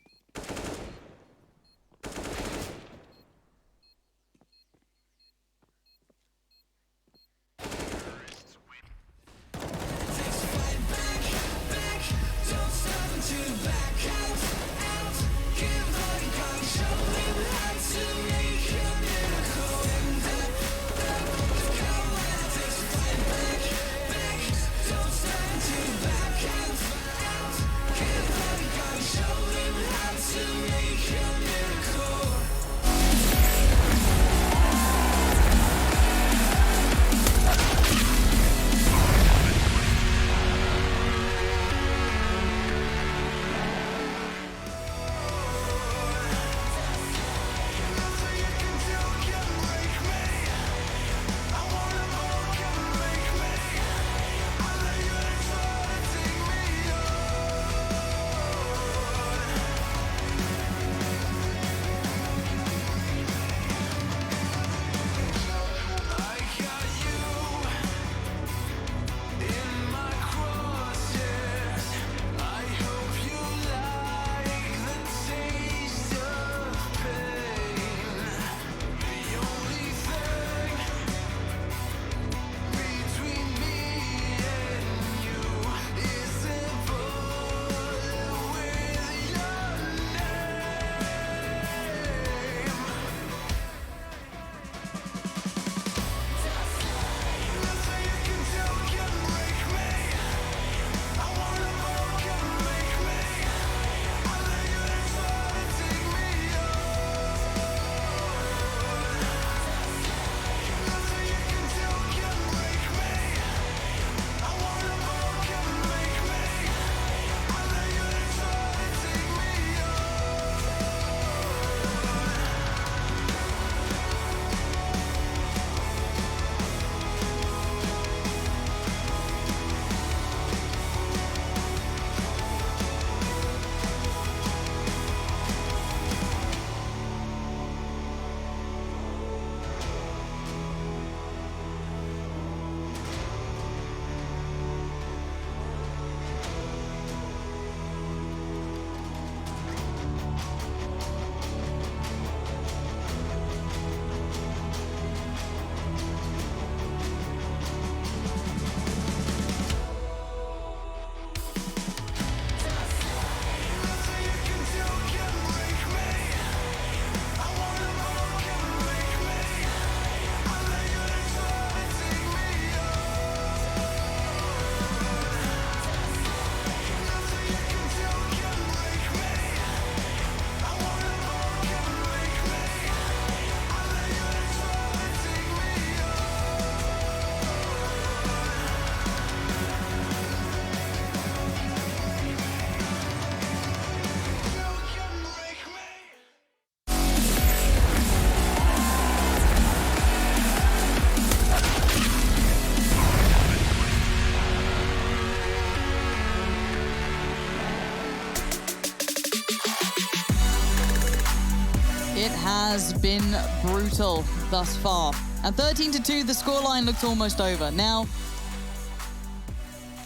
It has been brutal thus far. At 13-2, the scoreline looks almost over. Now,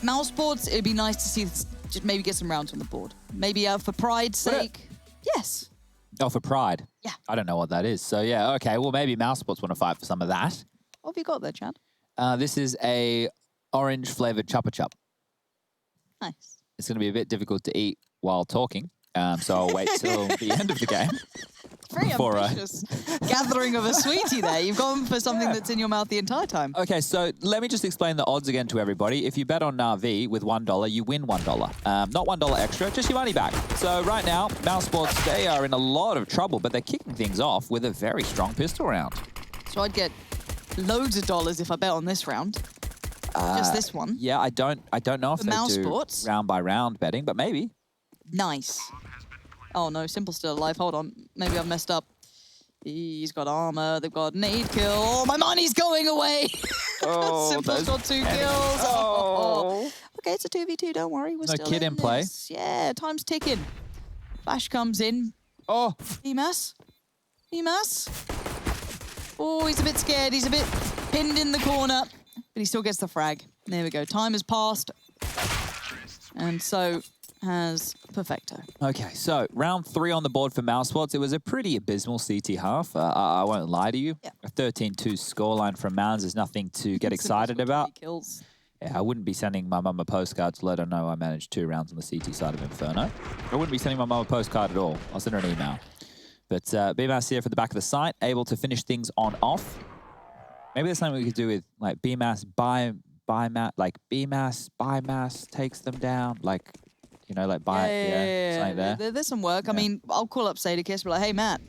mousesports, it'd be nice to see just maybe get some rounds on the board. Maybe for pride's sake. Yes. Oh, for pride? Yeah. I don't know what that is. So, yeah, okay. Well, maybe mousesports want to fight for some of that. What have you got there, Chad? This is a orange-flavored Chupa Chup. Nice. It's going to be a bit difficult to eat while talking, so I'll wait till the end of the game. Very before ambitious gathering of a sweetie there. You've gone for something that's in your mouth the entire time. Okay, so let me just explain the odds again to everybody. If you bet on Na'Vi with $1, you win $1. Not $1 extra, just your money back. So right now, mousesports, they are in a lot of trouble, but they're kicking things off with a very strong pistol round. So I'd get loads of dollars if I bet on this round. Just this one. Yeah, I don't know if For they mousesports? do round by round betting, but maybe. Nice. Oh no, Simple's still alive. Hold on. Maybe I've messed up. He's got armor. They've got nade kill. Oh, my money's going away. Oh, Simple's got 2 kills. Oh. Okay, it's a 2v2. Don't worry. We're No still kid in play. this. Yeah, time's ticking. Flash comes in. Oh, Emas. Oh, he's a bit scared. He's a bit pinned in the corner. But he still gets the frag. There we go. Time has passed. And so has Perfecto. okay. So round 3 on the board for mousesports. It was a pretty abysmal CT half. I won't lie to you. Yeah. A 13-2 scoreline from Mounds is nothing to get excited about. Kills. Yeah, I wouldn't be sending my mum a postcard to let her know I managed 2 rounds on the CT side of Inferno. I wouldn't be sending my mum a postcard at all. I'll send her an email. But BMAS here for the back of the site, able to finish things on off. Maybe there's something we could do with like BMAS buy mass takes them down, like, you know, like buy something there. There's some work. I mean, I'll call up Sadakis, be like, hey Matt,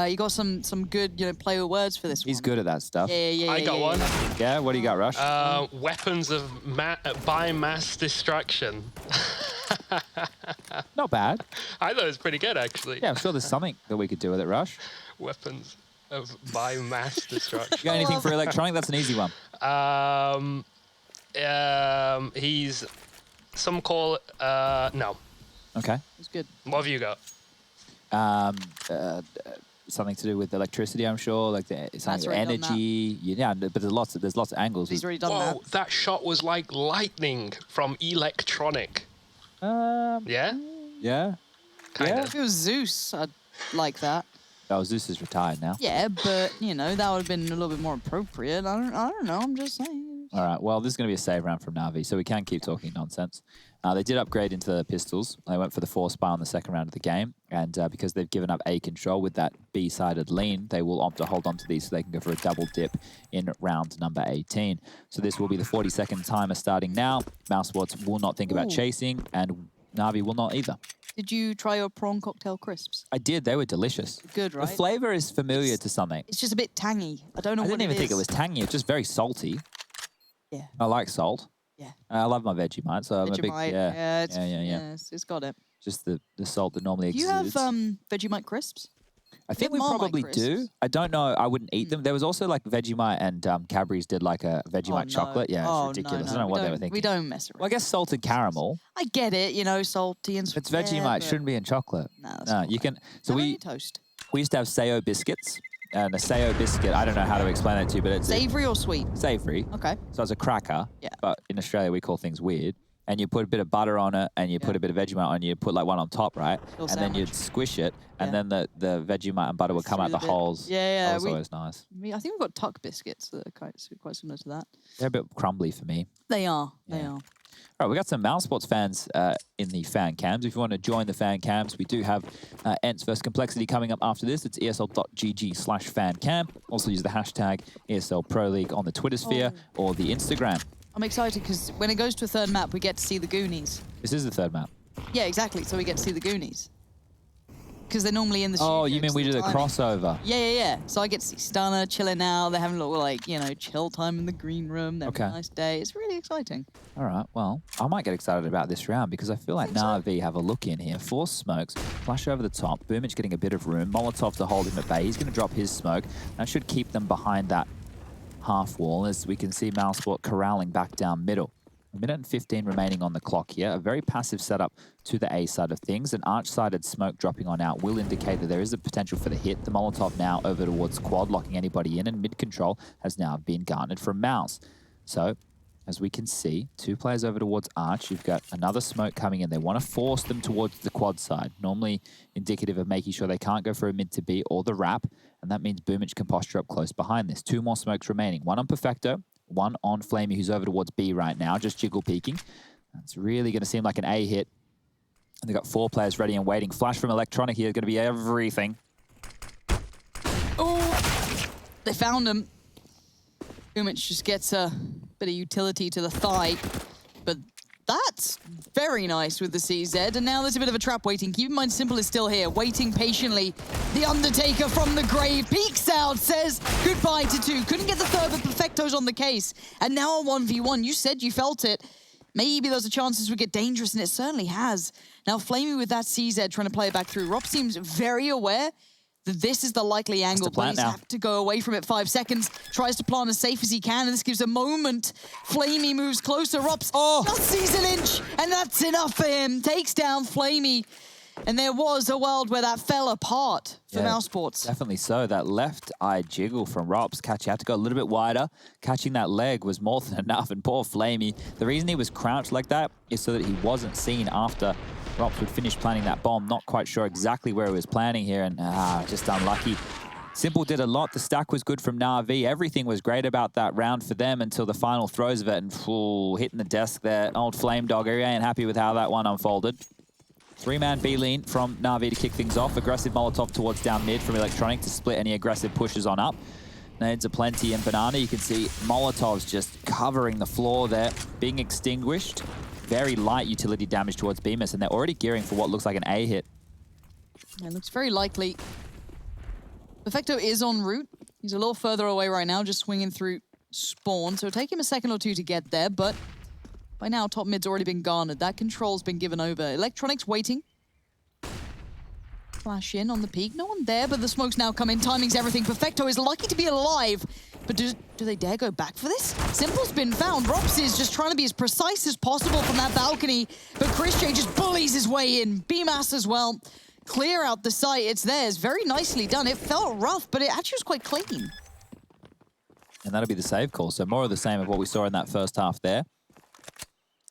you got some good, you know, play with words for this one. He's good at that stuff. Yeah. I got one. Yeah, what do you got, Rush? Weapons of by mass destruction. Not bad. I thought it was pretty good, actually. Yeah, I'm sure there's something that we could do with it, Rush. Weapons of by mass destruction. You got anything for electronic? That's an easy one. He's some call no. Okay. It's good. What have you got? Something to do with electricity, I'm sure, like something with already done energy. Yeah, but there's lots of angles. He's already done Whoa, that shot was like lightning from electronic. Yeah? Yeah. Kind Yeah. of. If it was Zeus, I'd like that. Oh, Zeus is retired now. Yeah, but, you know, that would have been a little bit more appropriate. I don't know. I'm just saying. All right, well, this is going to be a save round from Na'Vi, so we can keep talking nonsense. They did upgrade into the pistols. They went for the 4 spy on the second round of the game, and because they've given up A control with that B-sided lean, they will opt to hold on to these so they can go for a double dip in round number 18. So this will be the 40-second timer starting now. mousesports will not think about chasing, and Na'Vi will not either. Did you try your prawn cocktail crisps? I did. They were delicious. Good, right? The flavor is familiar to something. It's just a bit tangy. I don't know I what didn't even think it is. was tangy. It's just very salty. Yeah. I like salt. Yeah. I love my Vegemite, so I'm a big Vegemite. yeah. It's got it. Just the salt that normally Do you exudes. have Vegemite crisps? I think we Marmite probably do. crisps? I don't know. I wouldn't eat them. There was also like Vegemite and Cadbury's did like a Vegemite chocolate. Yeah, it's ridiculous. I don't know what they were thinking. We don't mess around. Well, I guess salted caramel. I get it, you know, salty and It's Vegemite. Shouldn't be in chocolate. No, that's No, not you right. can. So How about we your toast? used to have Sayo biscuits, and a Sayo biscuit. I don't know how to explain it to you, but it's Savory or sweet? savory. Okay. So it's a cracker. Yeah. But in Australia we call things weird. And you put a bit of butter on it, and you put a bit of Vegemite on it. You put like one on top, right? Little and then sandwich. you'd squish it, and Yeah. then the Vegemite and butter would come out Through the the bit. holes. Yeah. That was we- always nice. I think we've got tuck biscuits that are quite similar to that. They're a bit crumbly for me. They are. They Yeah. are. All right, we got some mousesports fans in the fan cams. If you want to join the fan cams, we do have Ents vs Complexity coming up after this. It's esl.gg/fancam. Also use the hashtag ESL Pro League on the Twitter sphere or the Instagram. I'm excited because when it goes to a third map, we get to see the Goonies. This is the third map. Yeah, exactly. So we get to see the Goonies. Because they're normally in the studio. Oh, you mean we do the timing. crossover? Yeah. So I get to see Stunner chilling out. They're having a little, like, you know, chill time in the green room. They're having a nice day. It's really exciting. All right, well, I might get excited about this round because I feel like Na'Vi have a look in here. 4 smokes, flash over the top, Boomich getting a bit of room, Molotov to hold him at bay. He's going to drop his smoke. That should keep them behind that half wall as we can see mousesports corralling back down middle. 1:15 remaining on the clock here. A very passive setup to the A side of things. An arch-sided smoke dropping on out will indicate that there is a potential for the hit. The Molotov now over towards quad, locking anybody in, and mid-control has now been garnered from Mouse. So, as we can see, 2 players over towards arch. You've got another smoke coming in. They want to force them towards the quad side, normally indicative of making sure they can't go for a mid to B or the wrap, and that means Boomich can posture up close behind this. 2 more smokes remaining. One on Perfecto, one on Flamey, who's over towards B right now, just jiggle peeking. That's really going to seem like an A hit. And they've got 4 players ready and waiting. Flash from Electronic here is going to be everything. they found him. Umich just gets a bit of utility to the thigh, but that's very nice with the CZ. And now there's a bit of a trap waiting. Keep in mind, Simple is still here, waiting patiently. The Undertaker from the grave peeks out, says goodbye to 2. Couldn't get the third, but Perfecto's on the case. And now a 1v1. You said you felt it. Maybe those are chances would get dangerous, and it certainly has. Now, Flamey with that CZ trying to play it back through. Rob seems very aware that this is the likely angle, but he's have to go away from it 5 seconds. Tries to plant as safe as he can, and this gives a moment. Flamey moves closer. Rops just sees an inch, and that's enough for him. Takes down Flamey. And there was a world where that fell apart for mousesports. Definitely so. That left eye jiggle from Rops. Catch, you have to go a little bit wider. Catching that leg was more than enough, and poor Flamey. The reason he was crouched like that is so that he wasn't seen after Rops would finish planting that bomb. Not quite sure exactly where he was planning here, and just unlucky. Simple did a lot. The stack was good from Na'Vi. Everything was great about that round for them until the final throws of it, and hitting the desk there. Old Flame Dog, he ain't happy with how that one unfolded. 3-man B-lean from Na'Vi to kick things off. Aggressive Molotov towards down mid from Electronic to split any aggressive pushes on up. Nades are plenty, and Banana, you can see Molotovs just covering the floor there, being extinguished. Very light utility damage towards Bemis, and they're already gearing for what looks like an A hit. It looks very likely. Perfecto is en route. He's a little further away right now, just swinging through spawn. So it'll take him a second or 2 to get there, but by now, top mid's already been garnered. That control's been given over. Electronics waiting. Flash in on the peak. No one there, but the smoke's now come in. Timing's everything. Perfecto is lucky to be alive. But do they dare go back for this? Simple's been found. Rops is just trying to be as precise as possible from that balcony. But Chris J just bullies his way in. BMAS as well. Clear out the site. It's theirs. Very nicely done. It felt rough, but it actually was quite clean. And that'll be the save call. So more of the same of what we saw in that first half there.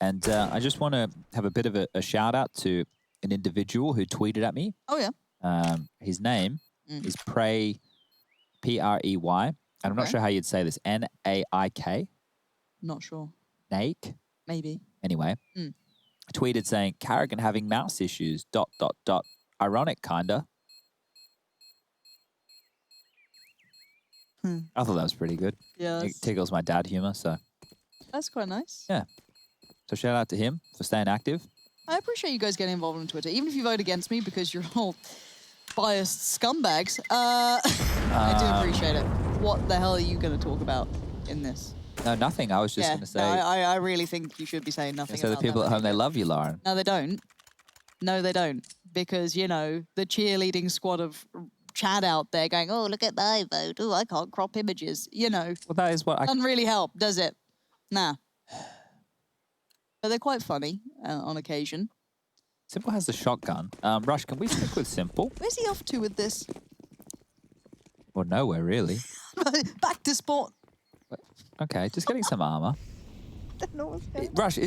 And I just want to have a bit of a shout out to an individual who tweeted at me. Oh, yeah. His name is Prey, P-R-E-Y. And I'm not sure how you'd say this. N-A-I-K? Not sure. Nake? Maybe. Anyway, tweeted saying, Carrigan having mouse issues, ... Ironic, kinda. I thought that was pretty good. Yeah. It tickles my dad humor, so. That's quite nice. Yeah. So shout out to him for staying active. I appreciate you guys getting involved on Twitter, even if you vote against me because you're all biased scumbags. I do appreciate it. What the hell are you going to talk about in this? No, nothing. I was just going to say. No, I really think you should be saying nothing. So the people at home, they love you, Lauren. No, they don't. No, they don't. Because, you know, the cheerleading squad of Chad out there going, oh, look at my vote. Oh, I can't crop images. You know. Well, that is what I... Doesn't really help, does it? Nah. But they're quite funny on occasion. Simple has the shotgun. Rush, can we stick with Simple? Where's he off to with this? Well, nowhere, really. Back to sport. Okay, just getting some armor. I don't know what's going on. Rush,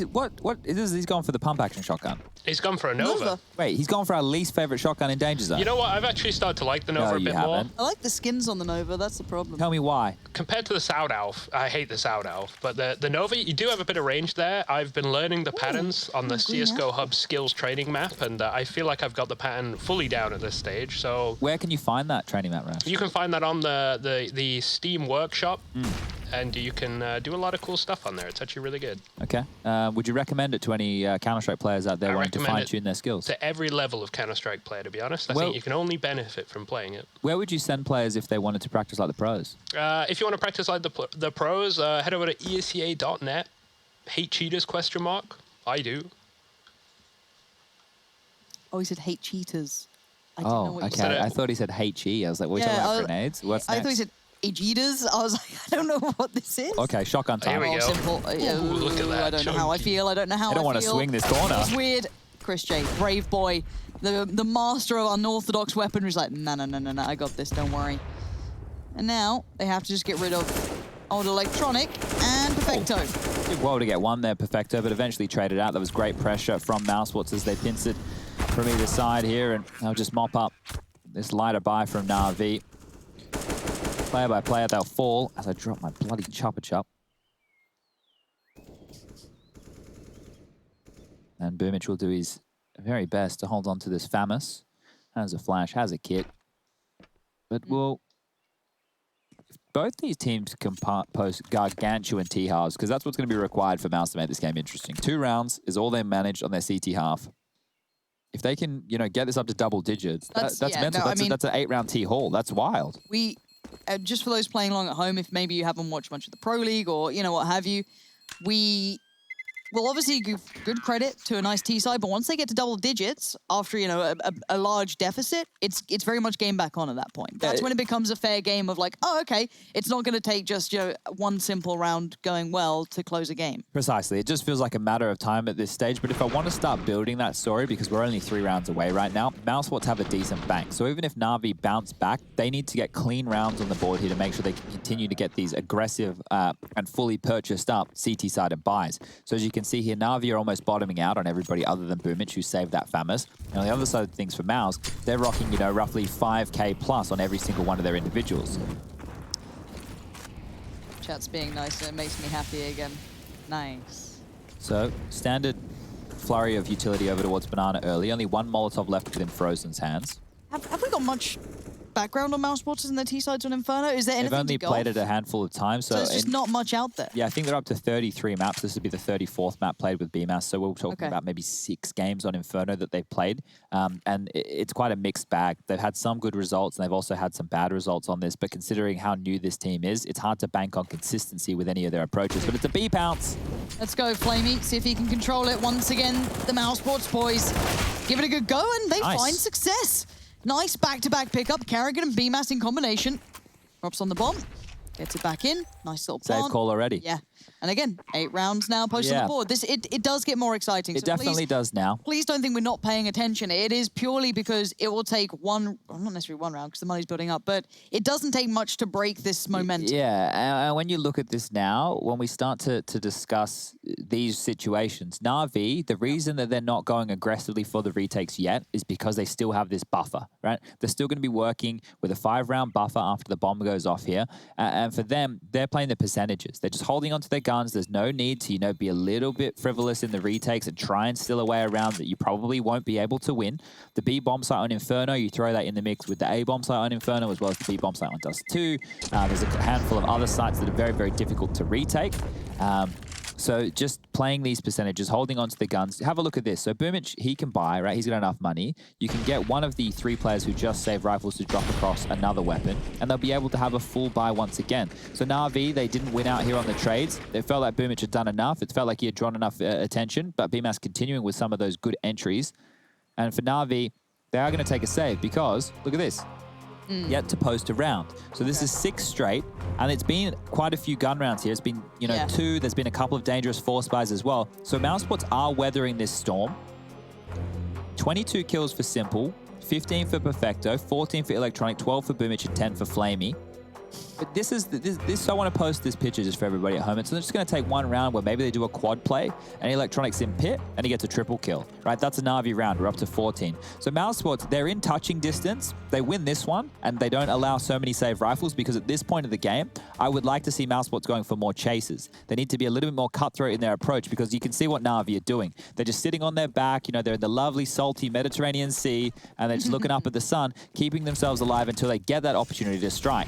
what is this? He's gone for the pump action shotgun. He's gone for a Nova. Wait, he's gone for our least favorite shotgun in Danger Zone. You know what? I've actually started to like the Nova a bit more. I like the skins on the Nova. That's the problem. Tell me why. Compared to the Soud Elf, I hate the Soud Elf, but the Nova, you do have a bit of range there. I've been learning the patterns on the CSGO Hub skills training map, and I feel like I've got the pattern fully down at this stage. So where can you find that training map, Rush? You can find that on the Steam Workshop. And you can do a lot of cool stuff on there. It's actually really good. Okay. Would you recommend it to any Counter-Strike players out there wanting to fine-tune their skills? To every level of Counter-Strike player, to be honest. I think you can only benefit from playing it. Where would you send players if they wanted to practice like the pros? If you want to practice like the pros, head over to esca.net. Hate cheaters, ? I do. Oh, he said hate cheaters. I didn't know what you said. I thought he said HE. I was like, what are you talking about, grenades? What's next? I thought he said Ejitas. I was like, I don't know what this is. Okay, shotgun time. Here we go. Simple. Ooh, look at that. I don't know how I feel. I don't know how I don't want to swing this corner. It's weird. Chris J, brave boy, the master of unorthodox weaponry, is like, no, I got this, don't worry. And now they have to just get rid of old Electronic and Perfecto. Did well to get one there, Perfecto, but eventually traded out. That was great pressure from mousesports as they pincered from either side here, and they'll just mop up this lighter buy from Na'Vi. Player by player, they'll fall as I drop my bloody chopper chop. And Boomich will do his very best to hold on to this Famous. Has a flash, has a kit. But will both these teams can post gargantuan T halves because that's what's going to be required for Mouse to make this game interesting. 2 rounds is all they managed on their CT half. If they can, you know, get this up to double digits, that's mental. No, that's an 8-round T haul. That's wild. We, just for those playing along at home, if maybe you haven't watched much of the Pro League or, you know, what have you, we will obviously give good credit to a nice T side, but once they get to double digits after, you know, a large deficit, it's very much game back on at that point. That's when it becomes a fair game of like, oh, okay, it's not going to take just, you know, one simple round going well to close a game. Precisely. It just feels like a matter of time at this stage, but if I want to start building that story, because we're only 3 rounds away right now, mousesports have a decent bank. So even if Na'Vi bounce back, they need to get clean rounds on the board here to make sure they can continue to get these aggressive and fully purchased up CT-sided buys. So as you can see here, Na'Vi are almost bottoming out on everybody other than Boomich, who saved that Famous. And on the other side of things for Mouse, they're rocking, you know, roughly 5k plus on every single one of their individuals. Chat's being nice and it makes me happy again. Nice. So, standard flurry of utility over towards Banana early. Only 1 Molotov left within Frozen's hands. Have we got much background on mousesports and the T-sides on Inferno? Is there anything They've only to go played off? it a handful of times. So there's just not much out there. Yeah, I think they're up to 33 maps. This would be the 34th map played with BMAS. So we're talking about maybe 6 games on Inferno that they've played. And it's quite a mixed bag. They've had some good results and they've also had some bad results on this. But considering how new this team is, it's hard to bank on consistency with any of their approaches. But it's a B pounce. Let's go, Flamey. See if he can control it. Once again, the mousesports boys give it a good go and they find success. Nice back-to-back pickup. Carrigan and BMAS in combination. Drops on the bomb. Gets it back in. Nice little plant. Save call already. Yeah. And again, 8 rounds now posted on the board. It does get more exciting. It definitely does now. Please don't think we're not paying attention. It is purely because it will take one, well, not necessarily 1 round because the money's building up, but it doesn't take much to break this momentum. Yeah, and when you look at this now, when we start to discuss these situations, Na'Vi, the reason that they're not going aggressively for the retakes yet is because they still have this buffer, right? They're still going to be working with a 5-round buffer after the bomb goes off here. And for them, they're playing the percentages. They're just holding onto their guns. There's no need to, you know, be a little bit frivolous in the retakes and try and steal away a round that you probably won't be able to win. The B bomb site on Inferno, you throw that in the mix with the A bomb site on Inferno as well as the B bomb site on Dust 2. There's a handful of other sites that are very, very difficult to retake. So just playing these percentages, holding onto the guns. Have a look at this. So Boomich, he can buy, right? He's got enough money. You can get one of the 3 players who just save rifles to drop across another weapon, and they'll be able to have a full buy once again. So Na'Vi, they didn't win out here on the trades. They felt like Boomich had done enough. It felt like he had drawn enough attention, but BMAS continuing with some of those good entries. And for Na'Vi, they are going to take a save because, look at this. Yet to post a round. So this is 6 straight, and it's been quite a few gun rounds here. It's been, you know, 2. There's been a couple of dangerous force buys as well. So mousesports are weathering this storm. 22 kills for Simple, 15 for Perfecto, 14 for Electronic, 12 for Boomich, and 10 for Flamey. But this I want to post this picture just for everybody at home. It's just going to take 1 round where maybe they do a quad play and Electronic's in pit and he gets a triple kill, right? That's a Na'Vi round. We're up to 14. So mousesports, they're in touching distance. They win this one and they don't allow so many save rifles because at this point of the game, I would like to see mousesports going for more chases. They need to be a little bit more cutthroat in their approach because you can see what Na'Vi are doing. They're just sitting on their back. You know, they're in the lovely, salty Mediterranean Sea and they're just looking up at the sun, keeping themselves alive until they get that opportunity to strike.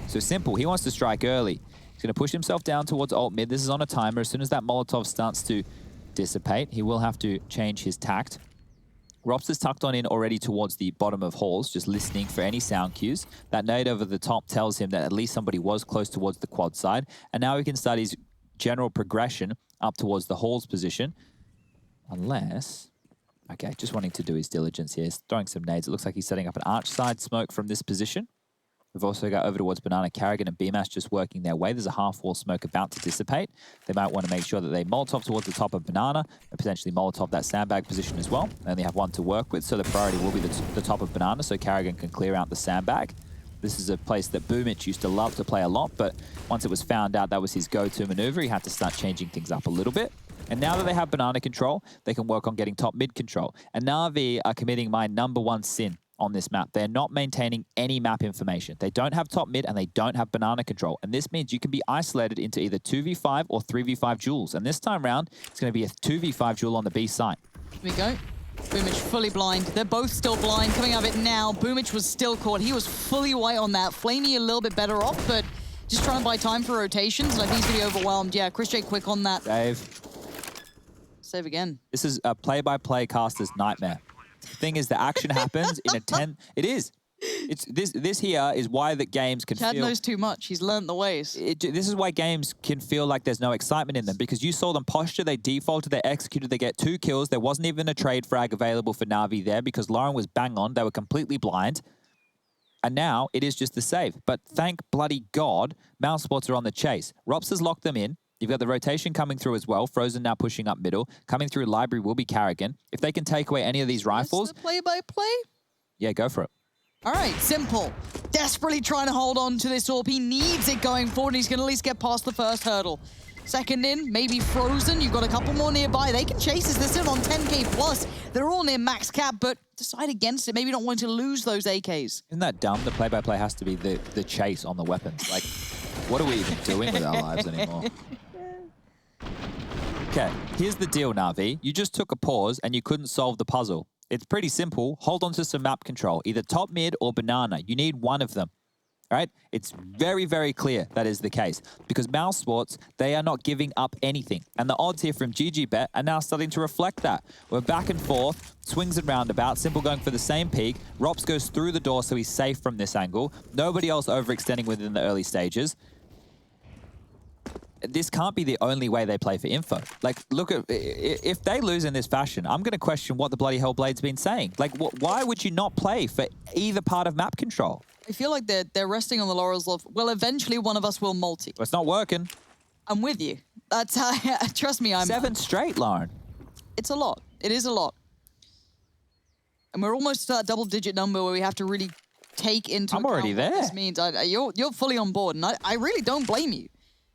So Simple, he wants to strike early. He's going to push himself down towards alt mid. This is on a timer. As soon as that Molotov starts to dissipate, he will have to change his tact. Rops is tucked on in already towards the bottom of halls, just listening for any sound cues. That nade over the top tells him that at least somebody was close towards the quad side. And now he can start his general progression up towards the halls position. Unless... Okay, just wanting to do his diligence here. He's throwing some nades. It looks like he's setting up an arch side smoke from this position. We've also got over towards Banana, Carrigan and BMAS just working their way. There's a half-wall smoke about to dissipate. They might want to make sure that they Molotov towards the top of Banana and potentially Molotov that sandbag position as well. They only have 1 to work with, so the priority will be the top of Banana, so Carrigan can clear out the sandbag. This is a place that Boomich used to love to play a lot, but once it was found out that was his go-to maneuver, he had to start changing things up a little bit. And now that they have Banana control, they can work on getting top mid control. And Na'Vi are committing my #1 sin on this map. They're not maintaining any map information. They don't have top mid and they don't have Banana control. And this means you can be isolated into either 2v5 or 3v5 duels. And this time round, it's going to be a 2v5 duel on the B site. Here we go. Boomich fully blind. They're both still blind. Coming out of it now. Boomich was still caught. He was fully white on that. Flamey a little bit better off, but just trying to buy time for rotations, and I think he's going to be overwhelmed. Yeah, Chris J quick on that. Save again. This is a play-by-play caster's nightmare. The thing is, the action happens in a 10... It is. It's this here is why the games can Chad feel... knows too much. He's learned the ways. This is why games can feel like there's no excitement in them, because you saw them posture, they defaulted, they executed, they get 2 kills. There wasn't even a trade frag available for Na'Vi there because Lauren was bang on. They were completely blind. And now it is just the save. But thank bloody God, mousesports are on the chase. Rops has locked them in. You've got the rotation coming through as well. Frozen now pushing up middle. Coming through library will be Carrigan. If they can take away any of these rifles... The play-by-play? Yeah, go for it. All right, Simple. Desperately trying to hold on to this AWP. He needs it going forward, and he's going to at least get past the first hurdle. Second in, maybe Frozen. You've got a couple more nearby. They can chase this. They're still on 10k plus. They're all near max cap, but decide against it. Maybe not want to lose those AKs. Isn't that dumb? The play-by-play has to be the chase on the weapons. Like, what are we even doing with our lives anymore? Okay, here's the deal, Na'Vi. You just took a pause and you couldn't solve the puzzle. It's pretty simple. Hold on to some map control, either top, mid, or banana. You need one of them, right? It's very, very clear that is the case because mousesports, they are not giving up anything. And the odds here from GGBet are now starting to reflect that. We're back and forth, swings and roundabouts, Simple going for the same peak. Rops goes through the door, so he's safe from this angle. Nobody else overextending within the early stages. This can't be the only way they play for info. Like, look at, if they lose in this fashion, I'm going to question what the bloody Hellblade's been saying. Like, why would you not play for either part of map control? I feel like they're resting on the laurels of, well, eventually one of us will multi. Well, it's not working. I'm with you. That's how, trust me, I'm... 7 straight, Lauren. It's a lot. It is a lot. And we're almost at that double-digit number where we have to really take into account already there. What this means. You're fully on board, and I really don't blame you.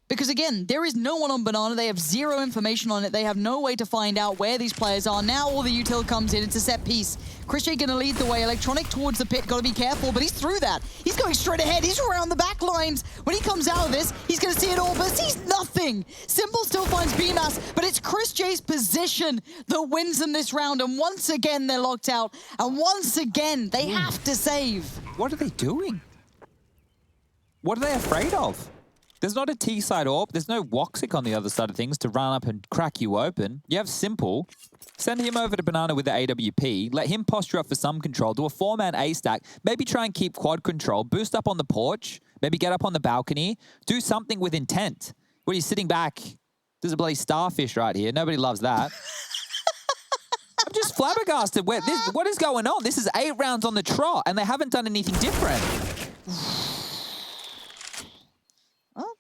Because again, there is no one on Banana. They have zero information on it. They have no way to find out where these players are. Now all the util comes in. It's a set piece. Chris J gonna lead the way. Electronic towards the pit. Gotta be careful, but he's through that. He's going straight ahead. He's around the back lines. When he comes out of this, he's gonna see it all, but sees nothing. Simple still finds BMAS, but it's Chris J's position that wins them this round. And once again, they're locked out. And once again, they have to save. What are they doing? What are they afraid of? There's not a T-side AWP. There's no Woxic on the other side of things to run up and crack you open. You have Simple. Send him over to Banana with the AWP. Let him posture up for some control. Do a 4-man A-stack. Maybe try and keep quad control. Boost up on the porch. Maybe get up on the balcony. Do something with intent. When you're sitting back, there's a bloody starfish right here. Nobody loves that. I'm just flabbergasted. What is going on? This is 8 rounds on the trot, and they haven't done anything different.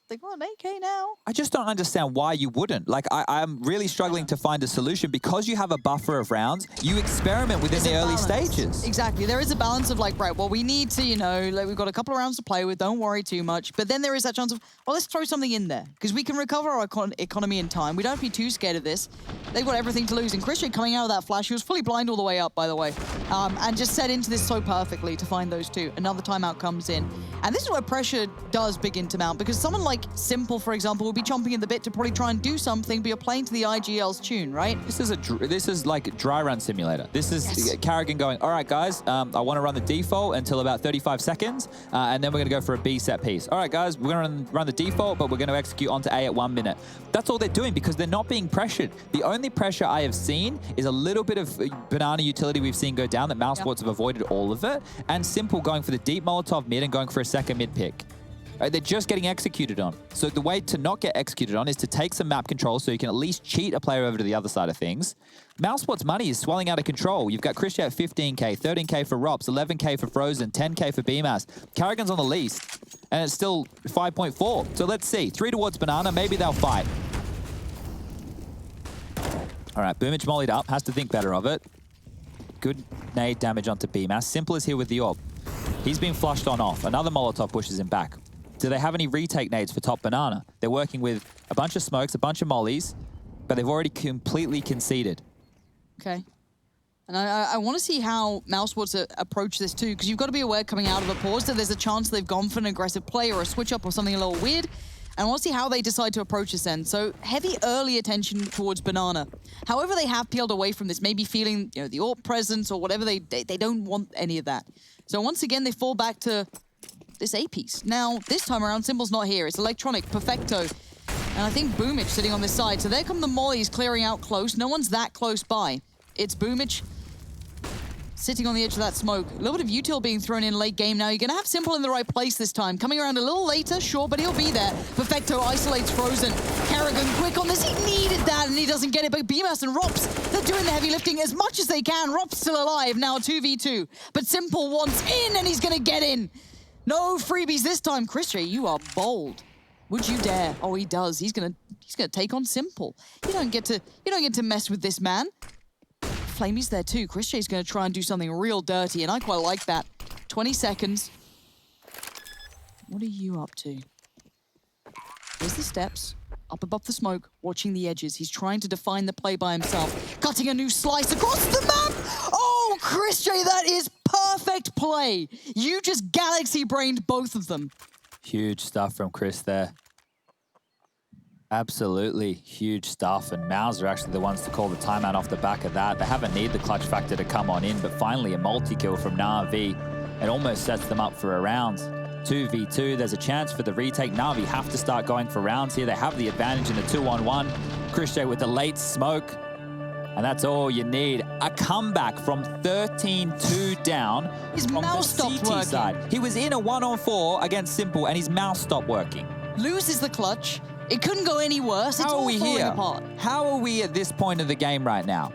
They got an AK now. I just don't understand why you wouldn't. Like, I'm really struggling to find a solution. Because you have a buffer of rounds, you experiment within the early stages. Exactly. There is a balance of like, right, well, we need to, you know, like we've got a couple of rounds to play with. Don't worry too much. But then there is that chance of, well, let's throw something in there. Because we can recover our economy in time. We don't have to be too scared of this. They've got everything to lose. And Christian coming out of that flash, he was fully blind all the way up, by the way. And just set into this so perfectly to find those two. Another timeout comes in. And this is where pressure does begin to mount. Because someone like Simple, for example, will be chomping in the bit to probably try and do something, but you're playing to the IGL's tune, right? This is like a dry run simulator. This is Carrigan going, all right, guys, I want to run the default until about 35 seconds, and then we're going to go for a B set piece. All right, guys, we're going to run the default, but we're going to execute onto A at 1 minute. That's all they're doing because they're not being pressured. The only pressure I have seen is a little bit of banana utility we've seen go down, that mousesports have avoided all of it, and Simple going for the deep Molotov mid and going for a second mid pick. They're just getting executed on. So the way to not get executed on is to take some map control so you can at least cheat a player over to the other side of things. mousesports' money is swelling out of control. You've got Christian at 15k, 13k for Rops, 11k for Frozen, 10k for BMAS. Carrigan's on the least, and it's still 5.4. So let's see. 3 towards Banana. Maybe they'll fight. All right, Boomage mollied up. Has to think better of it. Good nade damage onto BMAS. Simple is here with the AWP. He's been flushed on off. Another Molotov pushes him back. Do they have any retake nades for top Banana? They're working with a bunch of smokes, a bunch of mollies, but they've already completely conceded. Okay. And I want to see how mousesports approach this too, because you've got to be aware coming out of a pause that there's a chance they've gone for an aggressive play or a switch up or something a little weird. And I want to see how they decide to approach this end. So heavy early attention towards Banana. However, they have peeled away from this, maybe feeling, you know, the AWP presence or whatever. They don't want any of that. So once again, they fall back to this A piece. Now, this time around, Simple's not here. It's Electronic, Perfecto, and I think Boomich sitting on this side. So there come the mollies clearing out close. No one's that close by. It's Boomich sitting on the edge of that smoke. A little bit of util being thrown in late game now. You're going to have Simple in the right place this time. Coming around a little later, sure, but he'll be there. Perfecto isolates Frozen. Karrigan quick on this. He needed that, and he doesn't get it. But Bemas and Rops, they're doing the heavy lifting as much as they can. Rops still alive, now 2v2. But Simple wants in, and he's going to get in. No freebies this time. Christian, you are bold. Would you dare? Oh, he does. He's gonna take on Simple. You don't get to mess with this man. Flamey's there too. Chris J's going to try and do something real dirty, and I quite like that. 20 seconds. What are you up to? Here's the steps. Up above the smoke, watching the edges. He's trying to define the play by himself. Cutting a new slice across the map! Oh, Chris J, that is perfect play. You just galaxy-brained both of them. Huge stuff from Chris there. Absolutely huge stuff, and Mouse are actually the ones to call the timeout off the back of that. They haven't need the clutch factor to come on in, but finally a multi-kill from Na'Vi. It almost sets them up for a round. 2v2, there's a chance for the retake. Na'Vi have to start going for rounds here. They have the advantage in the 2-on-1. Chris J with the late smoke, and that's all you need. A comeback from 13-2 down. His from mouse the stopped CT working. side. He was in a 1-on-4 against Simple, and his mouse stopped working. Loses the clutch. It couldn't go any worse. It's How are all we falling here? apart. How are we at this point of the game right now?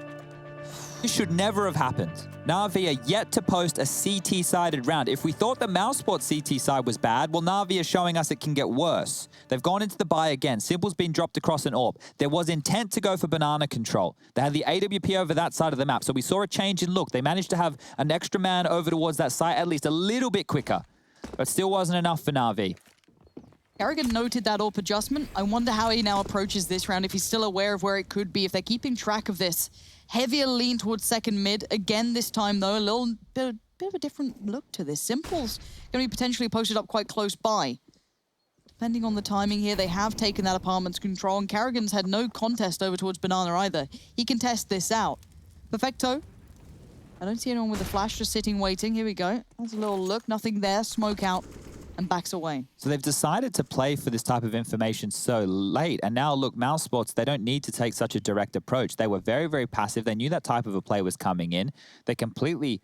This should never have happened. Na'Vi are yet to post a CT-sided round. If we thought the mousesports CT side was bad, well, Na'Vi are showing us it can get worse. They've gone into the buy again. Simple's been dropped across an AWP. There was intent to go for banana control. They had the AWP over that side of the map, so we saw a change in look. They managed to have an extra man over towards that site at least a little bit quicker, but still wasn't enough for Na'Vi. Karrigan noted that AWP adjustment. I wonder how he now approaches this round, if he's still aware of where it could be, if they're keeping track of this. Heavier lean towards second mid. Again this time, though, a little bit of a different look to this. Simple's going to be potentially posted up quite close by. Depending on the timing here, they have taken that apartment's control, and Karrigan's had no contest over towards Banana either. He can test this out. Perfecto. I don't see anyone with a flash, just sitting waiting. Here we go. That's a little look. Nothing there. Smoke out. And backs away. So they've decided to play for this type of information so late. And now, look, mousesports, they don't need to take such a direct approach. They were very, very passive. They knew that type of a play was coming in. They completely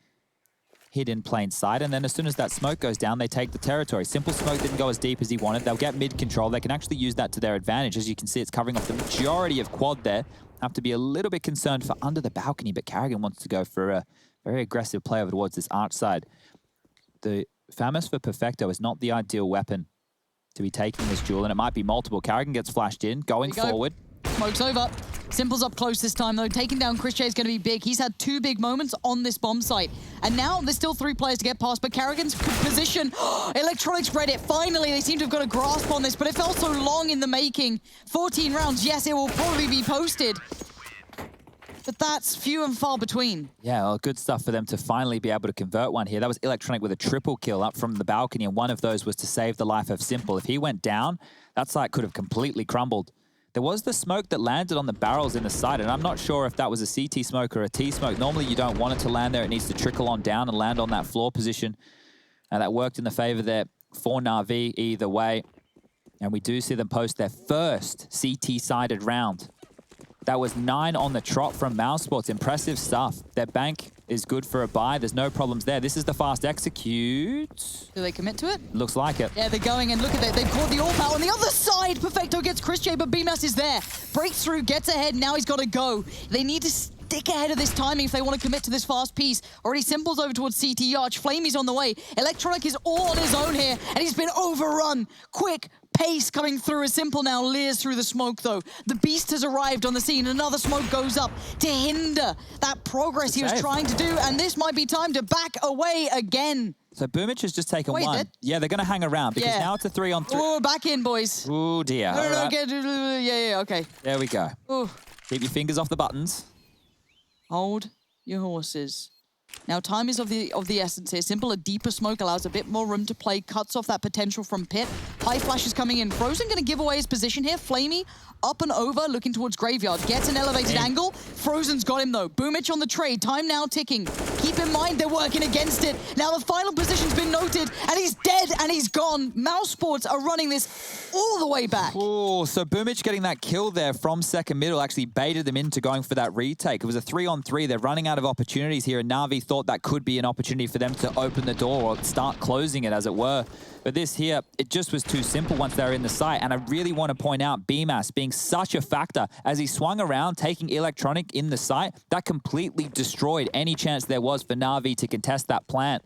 hid in plain sight. And then as soon as that smoke goes down, they take the territory. Simple smoke didn't go as deep as he wanted. They'll get mid-control. They can actually use that to their advantage. As you can see, it's covering off the majority of quad there. Have to be a little bit concerned for under the balcony, but Karrigan wants to go for a very aggressive play over towards this arch side. The Famous for Perfecto is not the ideal weapon to be taking this duel, and it might be multiple. Karrigan gets flashed in, going forward. Smoke's over. Simple's up close this time, though. Taking down Chris J is going to be big. He's had 2 big moments on this bomb site. And now there's still 3 players to get past, but Karrigan's position. Electronics read it. Finally, they seem to have got a grasp on this, but it felt so long in the making. 14 rounds. Yes, it will probably be posted. But that's few and far between. Yeah, well, good stuff for them to finally be able to convert one here. That was Electronic with a triple kill up from the balcony, and one of those was to save the life of Simple. If he went down, that site could have completely crumbled. There was the smoke that landed on the barrels in the side, and I'm not sure if that was a CT smoke or a T smoke. Normally, you don't want it to land there. It needs to trickle on down and land on that floor position. And that worked in the favor there for Na'Vi either way. And we do see them post their first CT-sided round. That was 9 on the trot from mousesports. Impressive stuff. Their bank is good for a buy. There's no problems there. This is the fast execute. Do they commit to it? Looks like it. Yeah, they're going, and look at that. They've caught the AWP out on the other side. Perfecto gets Chris J, but BMAS is there. Breaks through, gets ahead. Now he's got to go. They need to stick ahead of this timing if they want to commit to this fast piece. Already Simple's over towards CT Arch. Flamey's on the way. Electronic is all on his own here, and he's been overrun. Quick pace coming through as Simple now leers through the smoke, though. The Beast has arrived on the scene. Another smoke goes up to hinder that progress he was trying to do, and this might be time to back away again. So Boomich has just taken one. Yeah, they're going to hang around because now it's a 3-on-3. Oh, back in, boys. Oh, dear. No, yeah, okay. There we go. Ooh. Keep your fingers off the buttons. Hold your horses. Now, time is of the essence here. Simple, a deeper smoke allows a bit more room to play, cuts off that potential from Pit. High flash is coming in. Frozen going to give away his position here. Flamey up and over, looking towards Graveyard. Gets an elevated angle. Frozen's got him, though. Boomich on the trade. Time now ticking. Keep in mind, they're working against it. Now the final position's been noted, and he's dead, and he's gone. mousesports are running this all the way back. Oh, so Boomich getting that kill there from second middle actually baited them into going for that retake. It was a 3-on-3. They're running out of opportunities here, and Na'Vi thought that could be an opportunity for them to open the door or start closing it, as it were. But this here, it just was too simple once they were in the site. And I really want to point out BMAS being such a factor as he swung around, taking Electronic in the site. That completely destroyed any chance there was for Na'Vi to contest that plant.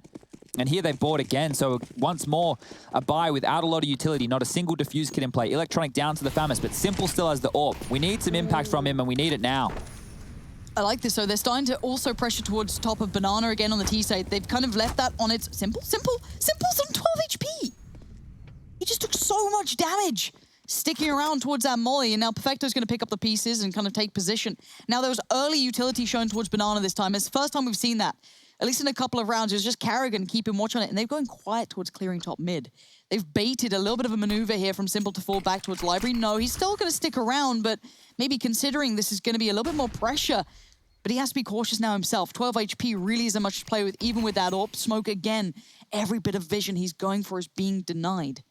And here they've bought again, so once more, a buy without a lot of utility, not a single defuse kit in play. Electronic down to the Famas, but Simple still has the AWP. We need some impact from him, and we need it now. I like this. So they're starting to also pressure towards top of Banana again on the T side. They've kind of left that on its... Simple's on 12 HP. He just took so much damage sticking around towards that molly, and now Perfecto's going to pick up the pieces and kind of take position. Now there was early utility shown towards Banana this time. It's the first time we've seen that. At least in a couple of rounds, it was just Carrigan keeping watch on it, and they've gone quiet towards clearing top mid. They've baited a little bit of a maneuver here from Simple to fall back towards Library. No, he's still going to stick around, but maybe considering this is going to be a little bit more pressure. But he has to be cautious now himself. 12 HP really isn't much to play with, even with that AWP. Smoke again. Every bit of vision he's going for is being denied.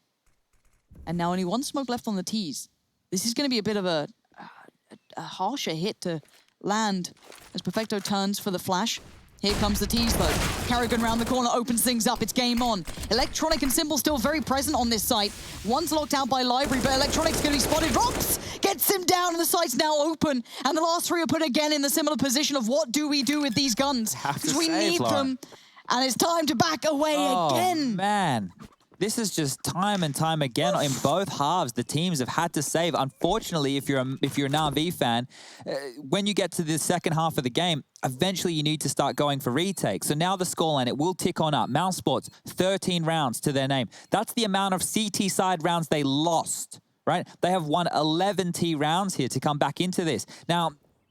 And now only one smoke left on the T's. This is going to be a bit of a harsher hit to land as Perfecto turns for the flash. Here comes the T's though. Carrigan round the corner opens things up. It's game on. Electronic and Simple still very present on this site. One's locked out by Library, but Electronic's going to be spotted. Rops gets him down, and the site's now open. And the last three are put again in the similar position of what do we do with these guns? Because we need them. And it's time to back away again. Oh, man. This is just time and time again in both halves. The teams have had to save. Unfortunately, if you're a Na'Vi fan, when you get to the second half of the game, eventually you need to start going for retakes. So now the scoreline, it will tick on up. mousesports, 13 rounds to their name. That's the amount of CT side rounds they lost, right? They have won 11 T rounds here to come back into this. Now,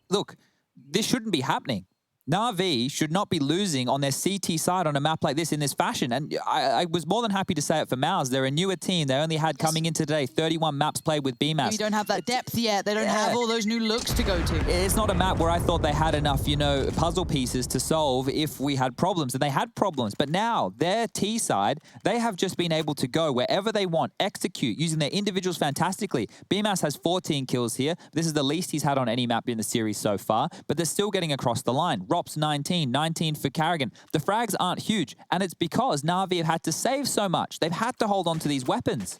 look, this shouldn't be happening. Na'Vi should not be losing on their CT side on a map like this in this fashion. And I was more than happy to say it for Mouse. They're a newer team. They only had coming in today 31 maps played with BMAS. You don't have that depth yet. They don't have all those new looks to go to. It's not a map where I thought they had enough, you know, puzzle pieces to solve if we had problems. And they had problems. But now, their T side, they have just been able to go wherever they want, execute, using their individuals fantastically. BMAS has 14 kills here. This is the least he's had on any map in the series so far. But they're still getting across the line. Rops 19 for Carrigan. The frags aren't huge, and it's because Na'Vi have had to save so much. They've had to hold on to these weapons.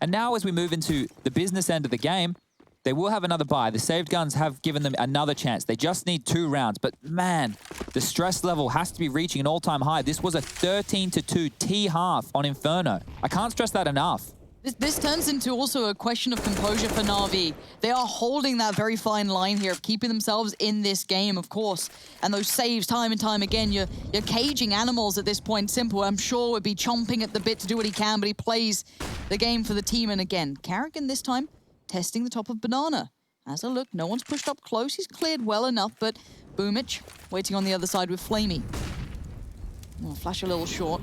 And now as we move into the business end of the game, they will have another buy. The saved guns have given them another chance. They just need 2 rounds. But man, the stress level has to be reaching an all-time high. This was a 13-2 T half on Inferno. I can't stress that enough. This turns into also a question of composure for Na'Vi. They are holding that very fine line here of keeping themselves in this game, of course. And those saves time and time again, you're caging animals at this point. Simple, I'm sure, would be chomping at the bit to do what he can, but he plays the game for the team. And again, Carrigan this time testing the top of Banana. As a look, no one's pushed up close. He's cleared well enough, but Boomich waiting on the other side with Flamey. Oh, flash a little short.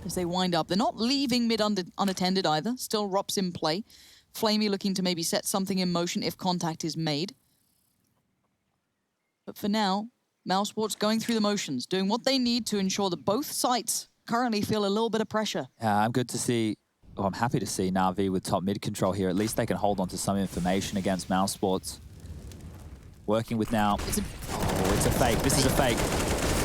As they wind up. They're not leaving mid unattended either. Still Rops in play. Flamey looking to maybe set something in motion if contact is made. But for now, mousesports going through the motions, doing what they need to ensure that both sites currently feel a little bit of pressure. I'm good to see, I'm happy to see Na'Vi with top mid control here. At least they can hold on to some information against mousesports. Working with now. It's a fake. This is a fake.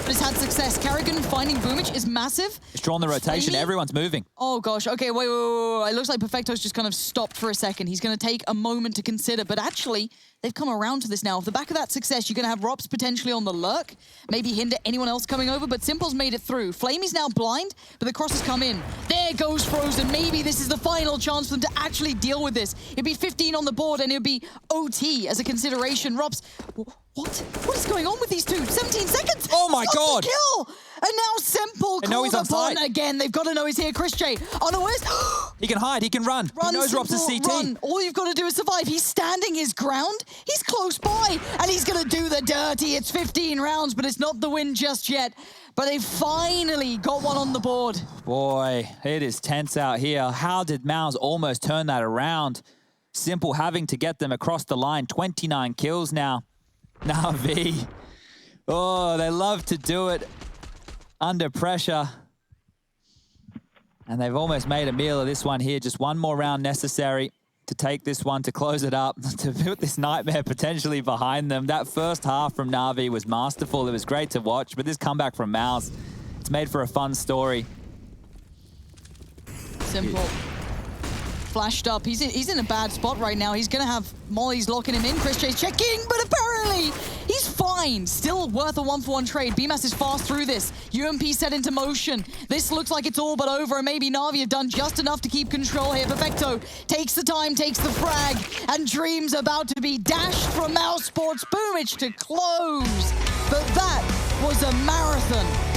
But it's had success. Carrigan finding Boomich is massive. It's drawn the rotation. Flamey? Everyone's moving. Oh gosh, okay, wait. It looks like Perfecto's just kind of stopped for a second. He's going to take a moment to consider, but actually, they've come around to this now. Off the back of that success, you're going to have Rops potentially on the lurk, maybe hinder anyone else coming over, but Simple's made it through. Flamey's now blind, but the cross has come in. There goes Frozen. Maybe this is the final chance for them to actually deal with this. It'd be 15 on the board, and it'd be OT as a consideration. Rops, what is going on with these two? 17 seconds! Oh my God! Kill! And now Simple calls upon again. They've got to know he's here. Chris J on the west. He can hide. He can run. He knows Rops is CT. Run. All you've got to do is survive. He's standing his ground. He's close by, and he's going to do the dirty. It's 15 rounds, but it's not the win just yet. But they finally got one on the board. Boy, it is tense out here. How did Mouse almost turn that around? Simple having to get them across the line. 29 kills now. Na'Vi Oh, they love to do it under pressure. And they've almost made a meal of this one here. Just one more round necessary to take this one, to close it up, to put this nightmare potentially behind them. That first half from Na'Vi was masterful. It was great to watch, but this comeback from Mouse, it's made for a fun story. Simple. Flashed up. He's in a bad spot right now. He's going to have Molly's locking him in. Chris Chase checking, but apparently he's fine. Still worth a 1-for-1 trade. BMAS is fast through this. UMP set into motion. This looks like it's all but over, and maybe Na'Vi have done just enough to keep control here. Perfecto takes the time, takes the frag, and Dream's about to be dashed from mousesports. Boomage to close. But that was a marathon.